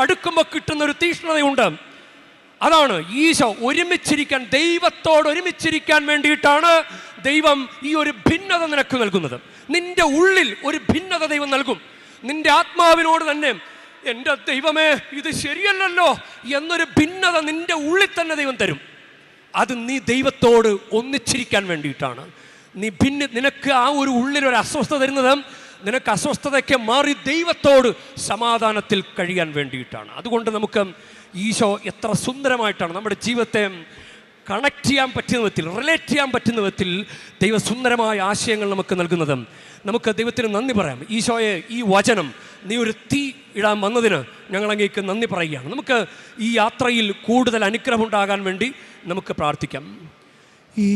അടുക്കുമ്പോൾ കിട്ടുന്ന ഒരു തീക്ഷ്ണതയുണ്ട്. അതാണ് ഈശോ ദൈവത്തോട് ഒരുമിച്ചിരിക്കാൻ വേണ്ടിയിട്ടാണ് ദൈവം ഈ ഒരു ഭിന്നത നിനക്ക് നൽകുന്നത്. നിന്റെ ഉള്ളിൽ ഒരു ഭിന്നത ദൈവം നൽകും. നിന്റെ ആത്മാവിനോട് തന്നെ, എൻ്റെ ദൈവമേ ഇത് ശരിയല്ലല്ലോ എന്നൊരു ഭിന്നത നിന്റെ ഉള്ളിൽ തന്നെ ദൈവം തരും. അത് നീ ദൈവത്തോട് ഒന്നിച്ചിരിക്കാൻ വേണ്ടിയിട്ടാണ്. നിനക്ക് ആ ഒരു ഉള്ളിലൊരു അസ്വസ്ഥത തരുന്നത്, നിനക്ക് അസ്വസ്ഥതയ്ക്ക് മാറി ദൈവത്തോട് സമാധാനത്തിൽ കഴിയാൻ വേണ്ടിയിട്ടാണ്. അതുകൊണ്ട് നമുക്ക് ഈശോ എത്ര സുന്ദരമായിട്ടാണ് നമ്മുടെ ജീവിതത്തെ കണക്ട് ചെയ്യാൻ പറ്റുന്ന വിധത്തിൽ, റിലേറ്റ് ചെയ്യാൻ പറ്റുന്ന വിധത്തിൽ ദൈവസുന്ദരമായ ആശയങ്ങൾ നമുക്ക് നൽകുന്നത്. നമുക്ക് ദൈവത്തിന് നന്ദി പറയാം. ഈശോയെ, ഈ വചനം നീ ഒരു തീ ഇടാൻ വന്നതിന് ഞങ്ങൾ അങ്ങേക്ക് നന്ദി പറയുകയാണ്. നമുക്ക് ഈ യാത്രയിൽ കൂടുതൽ അനുഗ്രഹം ഉണ്ടാകാൻ വേണ്ടി നമുക്ക് പ്രാർത്ഥിക്കാം. ഈ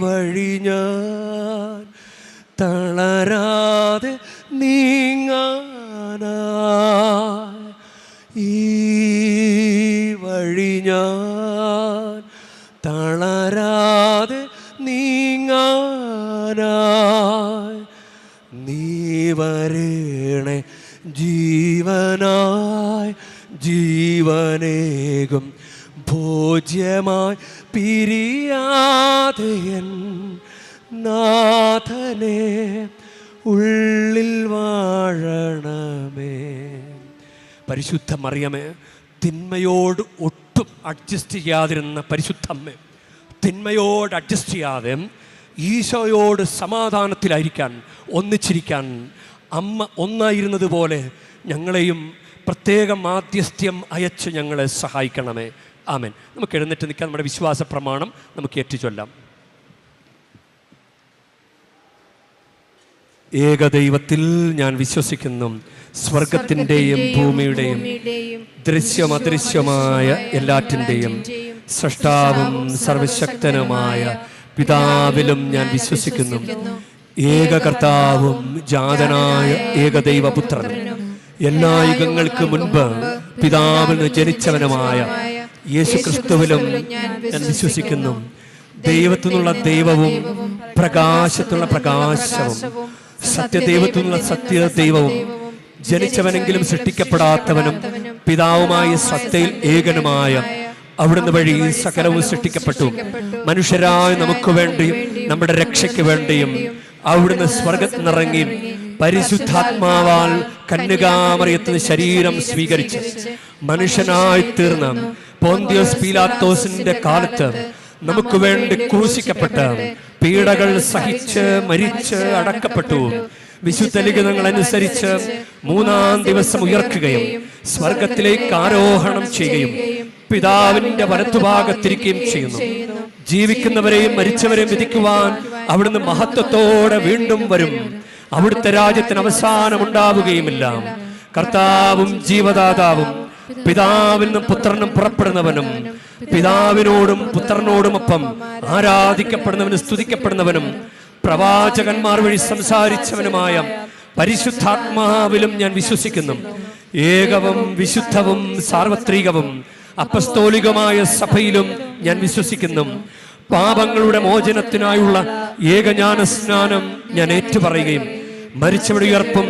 വഴി ഞാൻ തളരാതെ നീങ്ങാനായി, ഈ വഴി ഞാൻ തളരാതെ നീങ്ങാനായി, നീ വരേണേ ജീവനായി ജീവനേകും ഭോജ്യമായി പിരിയാതെ എൻ നാഥനെ ഉള്ളിൽ വാഴണമേ. പരിശുദ്ധ മറിയമേ, തിന്മയോട് ഒട്ടും അഡ്ജസ്റ്റ് ചെയ്യാതിരുന്ന പരിശുദ്ധമ്മേ, തിന്മയോട് അഡ്ജസ്റ്റ് ചെയ്യാതെ ഈശോയോട് സമാധാനത്തിലായിരിക്കാൻ, ഒന്നിച്ചിരിക്കാൻ അമ്മ ഒന്നായിരുന്നത് പോലെ ഞങ്ങളെയും പ്രത്യേകം മാധ്യസ്ഥ്യം അയച്ച് ഞങ്ങളെ സഹായിക്കണമേ. ആമേൻ. നമുക്ക് എഴുന്നേറ്റ് നിൽക്കാൻ നമ്മുടെ വിശ്വാസ പ്രമാണം നമുക്ക് ഏറ്റുചൊല്ലാം. ഏകദൈവത്തിൽ ഞാൻ വിശ്വസിക്കുന്നു, സ്വർഗത്തിൻ്റെയും ഭൂമിയുടെയും ദൃശ്യമദൃശ്യമായ എല്ലാറ്റിൻ്റെയും സൃഷ്ടാവും സർവശക്തനുമായ പിതാവിലും ഞാൻ വിശ്വസിക്കുന്നു. ഏക കർത്താവും ജാതനായ ഏകദൈവപുത്രനും എല്ലാ യുഗങ്ങൾക്ക് മുൻപ് പിതാവിൽ നിന്ന് ജനിച്ചവനുമായ യേശുക്രിസ്തുവിലും ഞാൻ വിശ്വസിക്കുന്നു. ദൈവത്തിൽ നിന്നുള്ള ദൈവവും പ്രകാശത്തിനുള്ള പ്രകാശവും സത്യദൈവത്തിൽ നിന്നുള്ള സത്യദൈവവും ജനിച്ചവനെങ്കിലും സൃഷ്ടിക്കപ്പെടാത്തവനും പിതാവുമായ സത്യയിൽ ഏകനുമായ അവിടുന്ന് വഴി സകലവും സൃഷ്ടിക്കപ്പെട്ടു. മനുഷ്യരായ നമുക്ക് വേണ്ടിയും നമ്മുടെ രക്ഷയ്ക്ക് വേണ്ടിയും അവിടുന്ന് സ്വർഗത്തിൽ നിന്നിറങ്ങി പരിശുദ്ധാത്മാവാൽ കന്യകാമറിയത്തിന് ശരീരം സ്വീകരിച്ച് മനുഷ്യനായി തീർന്ന പോന്തിയോസ് പീലാത്തോസിന്റെ കാലത്ത് നമുക്ക് വേണ്ടി ക്രൂശിക്കപ്പെട്ട് പീഡകൾ സഹിച്ച് മരിച്ച് അടക്കപ്പെട്ടു. വിശുദ്ധ ലിഖിതങ്ങൾ അനുസരിച്ച് 3-ാം ദിവസം ഉയർക്കുകയും സ്വർഗത്തിലേക്ക് ആരോഹണം ചെയ്യുകയും പിതാവിന്റെ വലത്തുഭാഗത്തിരിക്കുകയും ചെയ്യുന്നു. ജീവിക്കുന്നവരെയും മരിച്ചവരെയും വിധിക്കുവാൻ അവിടുന്ന് മഹത്വത്തോടെ വീണ്ടും വരും. അവിടുത്തെ രാജ്യത്തിന് അവസാനം ഉണ്ടാവുകയുമില്ല. കർത്താവും ജീവദാതാവും പിതാവിൽ നിന്നും പുത്രനും പുറപ്പെടുന്നവനും പിതാവിനോടും പുത്രനോടുമൊപ്പം ആരാധിക്കപ്പെടുന്നവനും സ്തുതിക്കപ്പെടുന്നവനും പ്രവാചകന്മാർ വഴി സംസാരിച്ചവനുമായ പരിശുദ്ധാത്മാവിലും ഞാൻ വിശ്വസിക്കുന്നു. ഏകവും വിശുദ്ധവും സാർവത്രികവും അപ്പസ്തോലികമായ സഭയിലും ഞാൻ വിശ്വസിക്കുന്നു. പാപങ്ങളുടെ മോചനത്തിനായുള്ള ഏകജ്ഞാന സ്നാനം ഞാൻ ഏറ്റുപറയുകയും മരിച്ചവരുടെ ഉയർപ്പും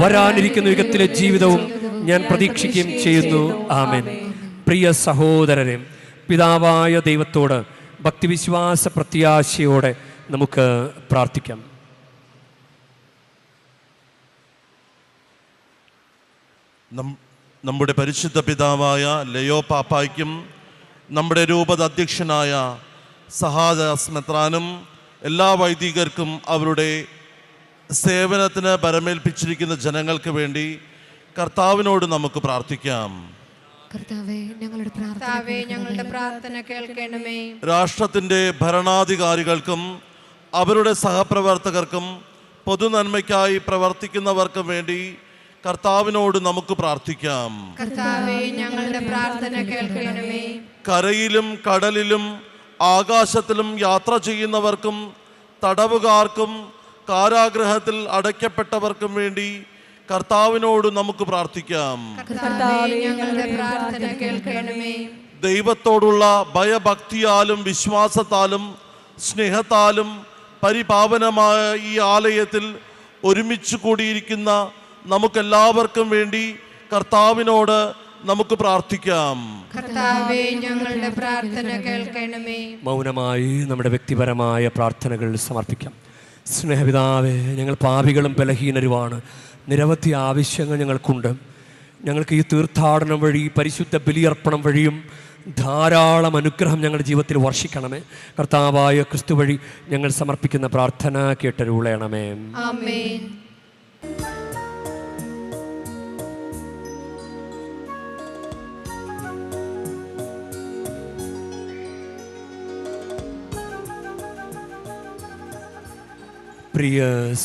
വരാനിരിക്കുന്ന യുഗത്തിലെ ജീവിതവും ഞാൻ പ്രതീക്ഷിക്കുകയും ചെയ്യുന്നു. ആമേൻ. പ്രിയ സഹോദരരെ, പിതാവായ ദൈവത്തോട് ഭക്തിവിശ്വാസ പ്രത്യാശയോടെ നമുക്ക് പ്രാർത്ഥിക്കാം. നമ്മുടെ പരിശുദ്ധ പിതാവായ ലയോ പാപ്പായ്ക്കും നമ്മുടെ രൂപത അധ്യക്ഷനായ സഹാദാസ് മെത്രാനും എല്ലാ വൈദികർക്കും അവരുടെ സേവനത്തിന് പരമേൽപ്പിച്ചിരിക്കുന്ന ജനങ്ങൾക്ക് വേണ്ടി കർത്താവിനോട് നമുക്ക് പ്രാർത്ഥിക്കാം. കർത്താവേ, ഞങ്ങളുടെ പ്രാർത്ഥന കേൾക്കണമേ. രാഷ്ട്രത്തിൻ്റെ ഭരണാധികാരികൾക്കും അവരുടെ സഹപ്രവർത്തകർക്കും പൊതുനന്മയ്ക്കായി പ്രവർത്തിക്കുന്നവർക്കും വേണ്ടി കർത്താവിനോട് നമുക്ക് പ്രാർത്ഥിക്കാം. കർത്താവേ, ഞങ്ങളുടെ പ്രാർത്ഥന കേൾക്കണമേ. കരയിലും കടലിലും ആകാശത്തിലും യാത്ര ചെയ്യുന്നവർക്കും തടവുകാർക്കും കാരാഗൃഹത്തിൽ അടയ്ക്കപ്പെട്ടവർക്കും വേണ്ടി കർത്താവിനോട് നമുക്ക് പ്രാർത്ഥിക്കാം. കർത്താവേ, ഞങ്ങളുടെ പ്രാർത്ഥന കേൾക്കണമേ. ദൈവത്തോടുള്ള ഭയഭക്തിയാലും വിശ്വാസത്താലും സ്നേഹത്താലും പരിപാവനമായ ഈ ആലയത്തിൽ ഒരുമിച്ച് കൂടിയിരിക്കുന്ന നമുക്കെല്ലാവർക്കും വേണ്ടി കർത്താവിനോട് നമുക്ക് പ്രാർത്ഥിക്കാം. കർത്താവേ, ഞങ്ങളുടെ പ്രാർത്ഥന കേൾക്കണമേ. മൗനമായി നമ്മുടെ വ്യക്തിപരമായ പ്രാർത്ഥനകൾ സമർപ്പിക്കാം. സ്നേഹപിതാവേ, ഞങ്ങൾ പാപികളും ബലഹീനരുമാണ്. നിരവധി ആവശ്യങ്ങൾ ഞങ്ങൾക്കുണ്ട്. ഞങ്ങൾക്ക് ഈ തീർത്ഥാടനം വഴി, പരിശുദ്ധ ബലിയർപ്പണം വഴിയും ധാരാളം അനുഗ്രഹം ഞങ്ങളുടെ ജീവിതത്തിൽ വർഷിക്കണമേ. കർത്താവായ ക്രിസ്തു വഴി ഞങ്ങൾ സമർപ്പിക്കുന്ന പ്രാർത്ഥന കേട്ടരുളയണമേ. ആമേൻ. പ്രിയ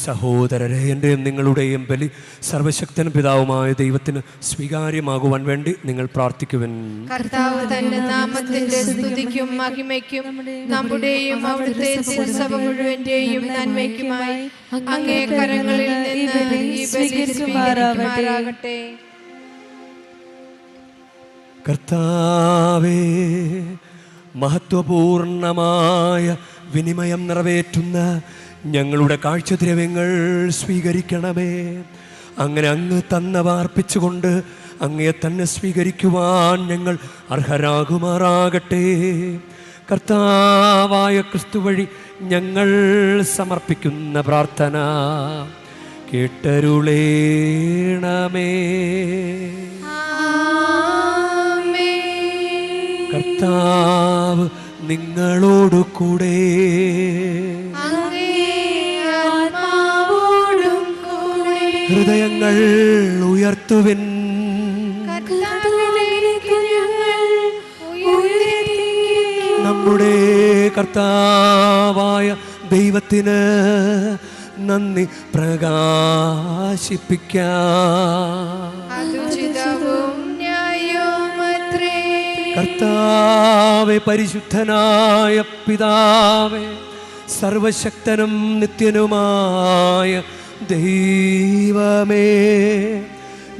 സഹോദരരെ, എൻ്റെയും നിങ്ങളുടെയും ബലി സർവശക്തനും പിതാവുമായ ദൈവത്തിന് സ്വീകാര്യമാകുവാൻ വേണ്ടി നിങ്ങൾ പ്രാർത്ഥിക്കുവിൻ. കർത്താവ് തന്റെ നാമത്തിന്റെ സ്തുതിക്കും മഹിമയ്ക്കും നമ്മുടെയും അവിടുത്തെ തിരുസഭ മുഴുവന്റെയും നന്മയ്ക്കുമായി അങ്ങേ കരങ്ങളിൽ നിന്ന് ഈ ബലി സ്വീകരിക്കുമാറാകട്ടെ. കർത്താവേ, മഹത്വപൂർണമായ വിനിമയം നിറവേറ്റുന്ന ഞങ്ങളുടെ കാഴ്ചദ്രവ്യങ്ങൾ സ്വീകരിക്കണമേ. അങ്ങനെ അങ്ങ് തന്നവ അർപ്പിച്ചുകൊണ്ട് അങ്ങയെ തന്നെ സ്വീകരിക്കുവാൻ ഞങ്ങൾ അർഹരാകുമാറാകട്ടെ. കർത്താവായ ക്രിസ്തു വഴി ഞങ്ങൾ സമർപ്പിക്കുന്ന പ്രാർത്ഥന കേട്ടരുളേണമേ. കർത്താവ് നിങ്ങളോടു കൂടെ. ഹൃദയങ്ങൾ ഉയർത്തുവിൻ. നമ്മുടെ കർത്താവായ ദൈവത്തിന് നന്ദി പ്രകാശിപ്പിക്കാം. കർത്താവേ, പരിശുദ്ധനായ പിതാവേ, സർവശക്തനും നിത്യനുമായ ദൈവമേ,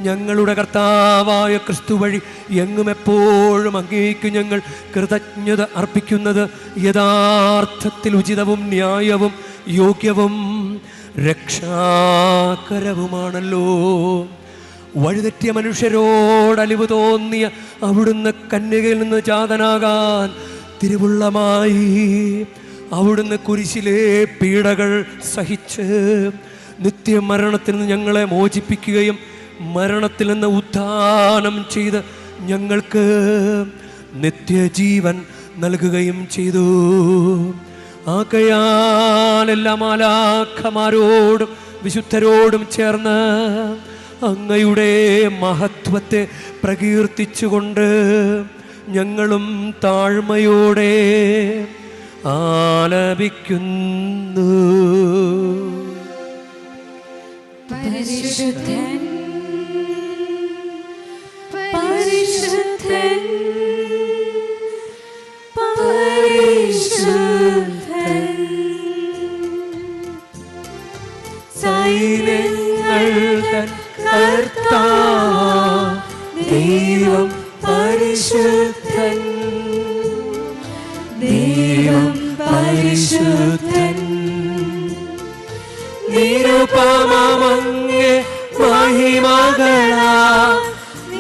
ഞങ്ങളുടെ കർത്താവായ ക്രിസ്തു വഴി എങ്ങും എപ്പോഴും അങ്ങേക്ക് ഞങ്ങൾ കൃതജ്ഞത അർപ്പിക്കുന്നത് യഥാർത്ഥത്തിൽ ഉചിതവും ന്യായവും യോഗ്യവും രക്ഷാകരവുമാണല്ലോ. വഴിതെറ്റിയ മനുഷ്യരോട് അലിവ് തോന്നിയ അവിടുന്ന് കന്യകയിൽ നിന്ന് ജാതനാകാൻ തിരുവുള്ളമായി അവിടുന്ന് കുരിശിലെ പീഡകൾ സഹിച്ച് നിത്യമരണത്തിൽ നിന്ന് ഞങ്ങളെ മോചിപ്പിക്കുകയും മരണത്തിൽ നിന്ന് ഉത്ഥാനം ചെയ്ത് ഞങ്ങൾക്ക് നിത്യജീവൻ നൽകുകയും ചെയ്തു. ആകയാൽ എല്ലാ മാലാഖമാരോടും വിശുദ്ധരോടും ചേർന്ന് അങ്ങയുടെ മഹത്വത്തെ പ്രകീർത്തിച്ചുകൊണ്ട് ഞങ്ങളും താഴ്മയോടെ ആലപിക്കുന്നു. പരിശുദ്ധൻ, പരിശുദ്ധൻ, പരിശുദ്ധൻ, സൈന്യങ്ങൾ തൻ കർത്താവ് ദൈവം പരിശുദ്ധൻ, ദൈവം പരിശുദ്ധൻ. നിരുപമങ്ങേ മഹിമകളാ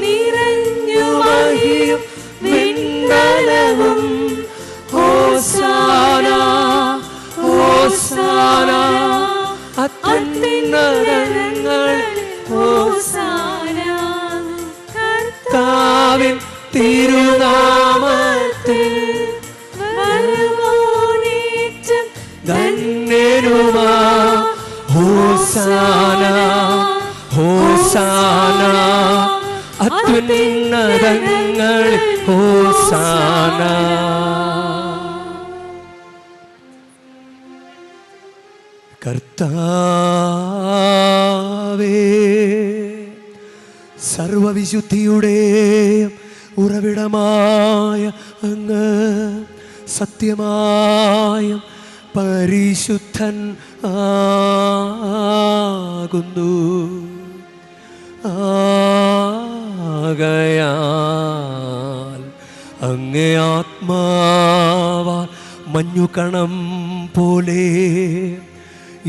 നിറഞ്ഞു മഹിയും വിണ്ടലവും. ഹോസാന, ഹോസാന, അത്യുന്നതങ്ങളിൽ ഹോസാന. കർത്താവിൻ തിരുനാമത്തിൽ വരുവോനേറ്റം ധന്യരുമാ. ഹോസാന, അത്യുന്നതങ്ങളിൽ ഹോസാന. കർത്താവേ, സർവവിശുദ്ധിയുടെയും ഉറവിടമായ അങ്ങ് സത്യമായും പരിശുദ്ധൻ ആകുന്നു. ആകയാൽ അങ്ങേ ആത്മാവാൽ മഞ്ഞുകണം പോലെ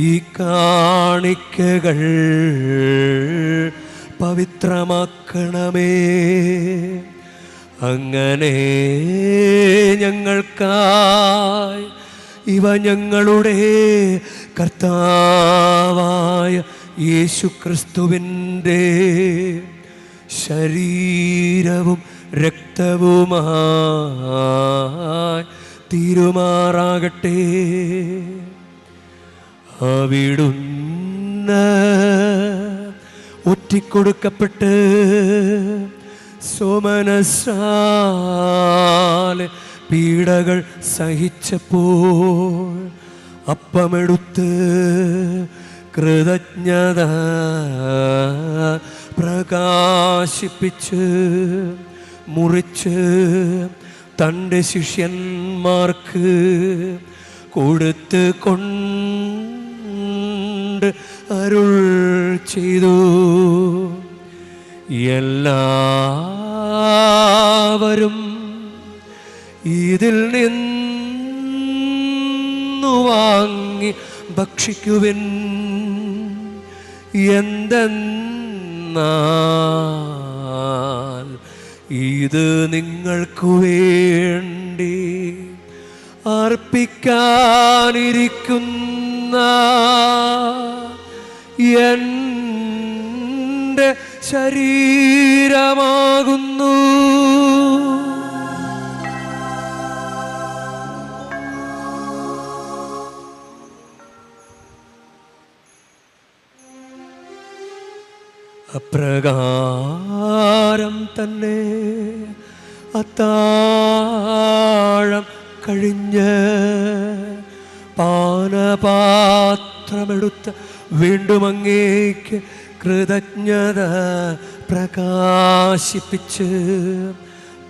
ഈ കാണിക്കകൾ പവിത്രമാക്കണമേ. അങ്ങനെ ഞങ്ങൾക്കായി ഇവ ഞങ്ങളുടെ കർത്താവായ യേശുക്രിസ്തുവിൻ്റെ ശരീരവും രക്തവുമായി തീരുമാറാകട്ടെ. അവിടുന്ന് ഒറ്റിക്കൊടുക്കപ്പെട്ട് സോമനസാലെ പീഡകൾ സഹിച്ചപ്പോൾ അപ്പമെടുത്ത് കൃതജ്ഞത പ്രകാശിപ്പിച്ച് മുറിച്ച് തൻ്റെ ശിഷ്യന്മാർക്ക് കൊടുത്ത് കൊണ്ട് അരുൾ ചെയ്തു. എല്ലാവരും ഇതിൽ നിന്നു വാങ്ങി ഭക്ഷിക്കുവിൻ. എന്തെന്നാൽ ഇത് നിങ്ങൾക്കു വേണ്ടി അർപ്പിക്കാനിരിക്കുന്ന എൻ്റെ ശരീരമാകുന്നു. അപ്രകാരം തന്നെ അത്താഴം കഴിഞ്ഞ് പാനപാത്രമെടുത്ത് വീണ്ടും അങ്ങേക്ക് കൃതജ്ഞത പ്രകാശിപ്പിച്ച്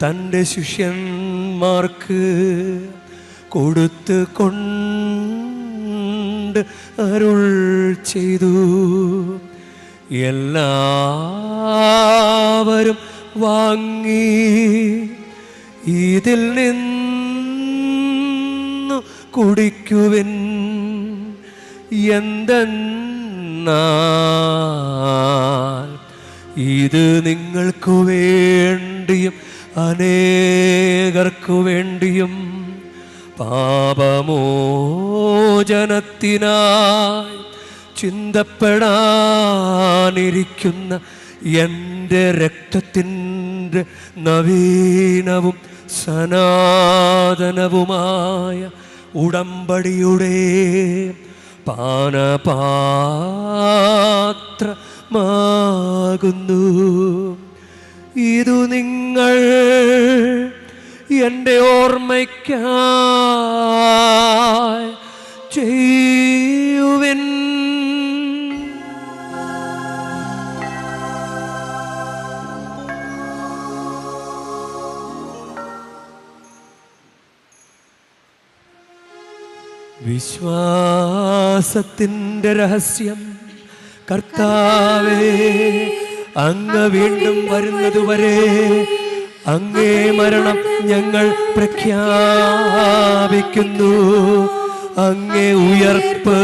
തൻ്റെ ശിഷ്യന്മാർക്ക് കൊടുത്ത് കൊണ്ട് അരുൾ ചെയ്തു. എല്ലാവരും വാങ്ങി ഇതിൽ നിന്നു കുടിക്കുവിൻ. എന്തെന്നാൽ ഇത് നിങ്ങൾക്കു വേണ്ടിയും അനേകർക്കു വേണ്ടിയും പാപമോചനത്തിനായി ചിന്തപ്പെടാനിരിക്കുന്ന എൻ്റെ രക്തത്തിൻ്റെ നവീനവും സനാതനവുമായ ഉടമ്പടിയുടെ പാനപാത്രമാകുന്നു. ഇതു നിങ്ങൾ എൻ്റെ ഓർമ്മയ്ക്കായി ചെയ്യുവിൻ. വിശ്വാസത്തിൻ്റെ രഹസ്യം. കർത്താവേ, അങ്ങ് വീണ്ടും വരുന്നതുവരെ അങ്ങേ മരണം ഞങ്ങൾ പ്രഖ്യാപിക്കുന്നു. അങ്ങേ ഉയർപ്പ്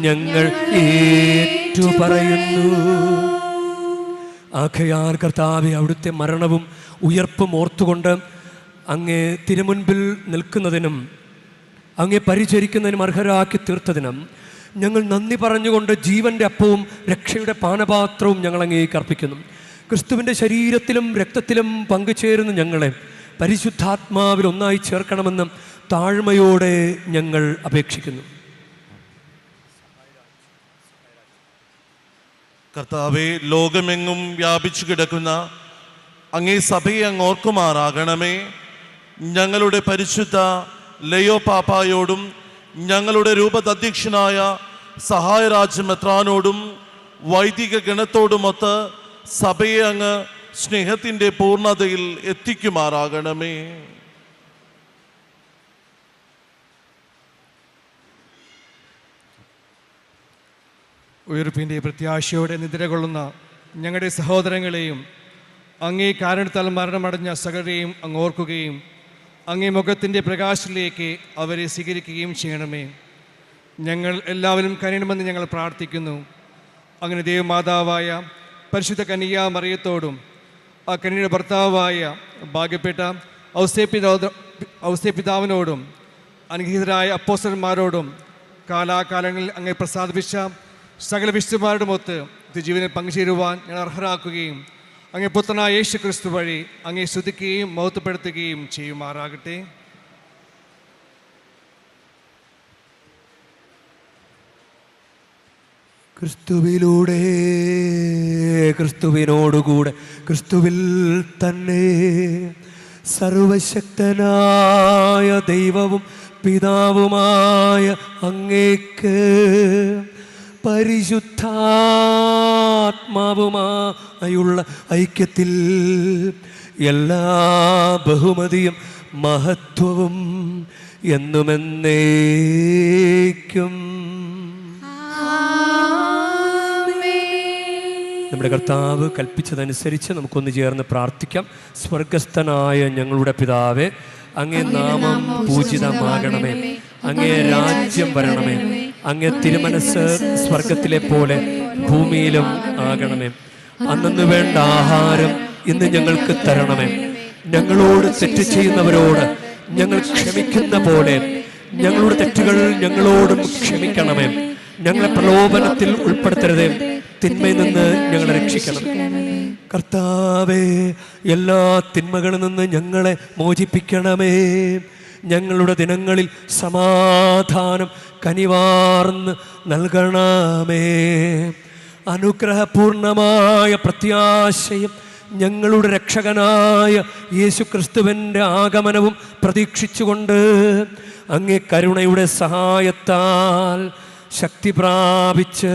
ഞങ്ങൾ ഏറ്റുപറയുന്നു. ആകയാൽ കർത്താവേ, അവിടുത്തെ മരണവും ഉയർപ്പും ഓർത്തുകൊണ്ട് അങ്ങേ തിരുമുൻപിൽ നിൽക്കുന്നതിനും അങ്ങേ പരിചരിക്കുന്നതിനും അർഹരാക്കി തീർത്തതിനും ഞങ്ങൾ നന്ദി പറഞ്ഞുകൊണ്ട് ജീവൻ്റെ അപ്പവും രക്ഷയുടെ പാനപാത്രവും ഞങ്ങൾ അങ്ങേക്ക് അർപ്പിക്കുന്നു. ക്രിസ്തുവിൻ്റെ ശരീരത്തിലും രക്തത്തിലും പങ്കുചേരുന്ന ഞങ്ങളെ പരിശുദ്ധാത്മാവിൽ ഒന്നായി ചേർക്കണമെന്ന് താഴ്മയോടെ ഞങ്ങൾ അപേക്ഷിക്കുന്നു. കർത്താവെ, ലോകമെങ്ങും വ്യാപിച്ചു കിടക്കുന്ന അങ്ങേ സഭയെ അങ്ങ് ഓർക്കുമാറാകണമേ. ഞങ്ങളുടെ പരിശുദ്ധ ലയോ പാപ്പായോടും ഞങ്ങളുടെ രൂപതധ്യക്ഷനായ സഹായരാജ് മെത്രാനോടും വൈദിക ഗണത്തോടുമൊത്ത് സഭയെ അങ്ങ് സ്നേഹത്തിൻ്റെ പൂർണ്ണതയിൽ എത്തിക്കുമാറാകണമേ. ഉയർപ്പിൻ്റെ പ്രത്യാശയോടെ നിദ്ര കൊള്ളുന്ന ഞങ്ങളുടെ സഹോദരങ്ങളെയും അങ്ങേ കാരണത്താൽ മരണമടഞ്ഞ സകലരെയും അങ്ങ് ഓർക്കുകയും അങ്ങേ മുഖത്തിൻ്റെ പ്രകാശത്തിലേക്ക് അവരെ സ്വീകരിക്കുകയും ചെയ്യണമേ. ഞങ്ങൾ എല്ലാവരും കനിയണമെന്ന് ഞങ്ങൾ പ്രാർത്ഥിക്കുന്നു. അങ്ങനെ ദൈവമാതാവായ പരിശുദ്ധ കന്യകാ മറിയത്തോടും ആ കന്യയുടെ ഭർത്താവായ ഭാഗ്യപ്പെട്ട ഔസേപിതാവിനോടും അനുഗ്രഹീതരായ അപ്പോസ്തലന്മാരോടും കാലാകാലങ്ങളിൽ അങ്ങേ പ്രസാദിപ്പിച്ച സകല വിശുദ്ധന്മാരോടുമൊത്ത് ജീവനിൽ പങ്കുചേരുവാൻ ഞങ്ങൾ അർഹരാക്കുകയും അങ്ങേ പുത്രനായ യേശു ക്രിസ്തു വഴി അങ്ങേ സ്തുതിക്കുകയും മഹത്വപ്പെടുത്തുകയും ചെയ്യുമാറാകട്ടെ. ക്രിസ്തുവിലൂടെ, ക്രിസ്തുവിനോടുകൂടെ, ക്രിസ്തുവിൽ തന്നെ സർവശക്തനായ ദൈവവും പിതാവുമായ അങ്ങേക്ക് പരിശുദ്ധാത്മാവുമായുള്ള ഐക്യത്തിൽ എല്ലാ ബഹുമതിയും മഹത്വവും എന്നുമെന്നേക്കും. നമ്മുടെ കർത്താവ് കൽപ്പിച്ചതനുസരിച്ച് നമുക്കൊന്ന് ചേർന്ന് പ്രാർത്ഥിക്കാം. സ്വർഗസ്ഥനായ ഞങ്ങളുടെ പിതാവേ, അങ്ങേ നാമം പൂജിതമാകണമേ, അങ്ങേ രാജ്യം വരണമേ, അങ്ങേ തിരുമനസ് സ്വർഗത്തിലെ പോലെ ഭൂമിയിലും ആകണമേ. അന്നു വേണ്ട ആഹാരം ഇന്ന് ഞങ്ങൾക്ക് തരണമേ. ഞങ്ങളോട് തെറ്റ് ചെയ്യുന്നവരോട് ഞങ്ങൾ ക്ഷമിക്കുന്ന പോലെ ഞങ്ങളുടെ തെറ്റുകൾ ഞങ്ങളോടും ക്ഷമിക്കണമേ. ഞങ്ങളെ പ്രലോഭനത്തിൽ ഉൾപ്പെടുത്തരുതേ, തിന്മയിൽ നിന്ന് ഞങ്ങളെ രക്ഷിക്കണം. കർത്താവേ, എല്ലാ തിന്മകളിൽ നിന്ന് ഞങ്ങളെ മോചിപ്പിക്കണമേ. ഞങ്ങളുടെ ദിനങ്ങളിൽ സമാധാനം കനിവാർന്ന് നൽകണമേ. അനുഗ്രഹപൂർണമായ പ്രത്യാശയും ഞങ്ങളുടെ രക്ഷകനായ യേശു ക്രിസ്തുവിൻ്റെ ആഗമനവും പ്രതീക്ഷിച്ചുകൊണ്ട് അങ്ങേ കരുണയുടെ സഹായത്താൽ ശക്തി പ്രാപിച്ച്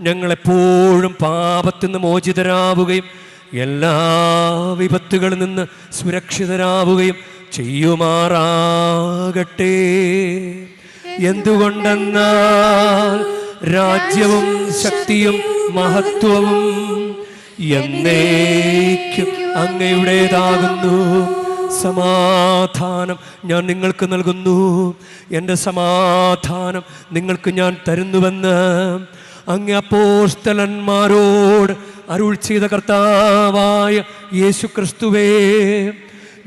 ഞങ്ങളെപ്പോഴും പാപത്തിൽ നിന്ന് മോചിതരാവുകയും എല്ലാ വിപത്തുകളിൽ നിന്ന് സുരക്ഷിതരാവുകയും ചെയ്യുമാറാകട്ടെ. എന്തുകൊണ്ടെന്നാൽ രാജ്യവും ശക്തിയും മഹത്വവും എന്നേക്കും അങ്ങയുടേതാകുന്നു. സമാധാനം ഞാൻ നിങ്ങൾക്ക് നൽകുന്നു, എൻ്റെ സമാധാനം നിങ്ങൾക്ക് ഞാൻ തരുന്നുവെന്ന് അങ്ങ് അപ്പോസ്തലന്മാരോട് അരുൾ ചെയ്ത കർത്താവായ യേശു ക്രിസ്തുവേ,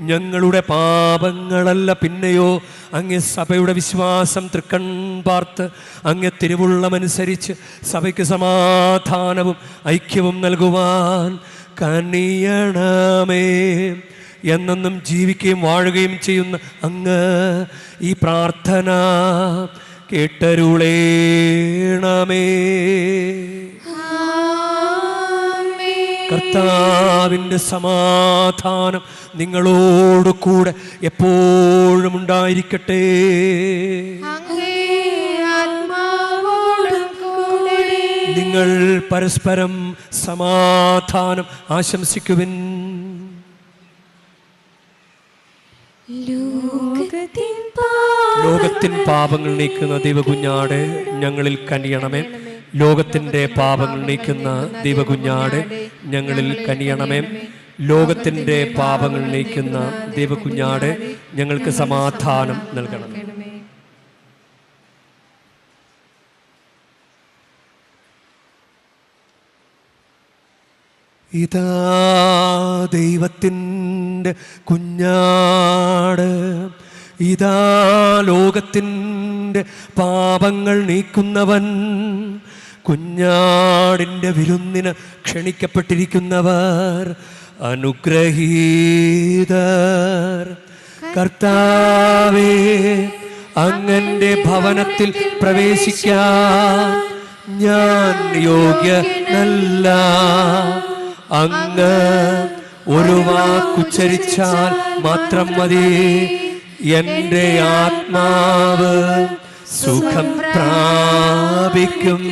ഞങ്ങളുടെ പാപങ്ങളല്ല പിന്നെയോ അങ്ങേ സഭയുടെ വിശ്വാസം തൃക്കൺ പാർത്ത് അങ്ങേ തിരുവുള്ളമനുസരിച്ച് സഭയ്ക്ക് സമാധാനവും ഐക്യവും നൽകുവാൻ കനിയണമേ. എന്നെന്നും ജീവിക്കുകയും വാഴുകയും ചെയ്യുന്ന അങ്ങ് ഈ പ്രാർത്ഥന കേട്ടരുളേണമേ. കർത്താവിൻ്റെ സമാധാനം നിങ്ങളോട് കൂടെ എപ്പോഴും ഉണ്ടായിരിക്കട്ടെ. നിങ്ങൾ പരസ്പരം സമാധാനം ആശംസിക്കുവിൻ. ലോകത്തിൻ പാപങ്ങൾ നീക്കുന്ന ദൈവകുഞ്ഞാട് ഞങ്ങളിൽ കനിയണമേ. ലോകത്തിൻ്റെ പാപങ്ങൾ നീക്കുന്ന ദൈവകുഞ്ഞാട് ഞങ്ങളിൽ കനിയണമേ. ലോകത്തിൻ്റെ പാപങ്ങൾ നീക്കുന്ന ദൈവകുഞ്ഞാട് ഞങ്ങൾക്ക് സമാധാനം നൽകണം. ഇതാ ദൈവത്തിൻ്റെ കുഞ്ഞാട്, ഇതാ ലോകത്തിൻ്റെ പാപങ്ങൾ നീക്കുന്നവൻ. കുഞ്ഞാടിൻ്റെ വിരുന്നിന് ക്ഷണിക്കപ്പെട്ടിരിക്കുന്നവർ അനുഗ്രഹീതർ. കർത്താവേ, അങ്ങന്റെ ഭവനത്തിൽ പ്രവേശിക്കാൻ ഞാൻ യോഗ്യനല്ല. അങ്ങ് ഒരു വാക്കുച്ചരിച്ചാൽ മാത്രം മതി, എൻ്റെ ആത്മാവ് സുഖം പ്രാപിക്കും.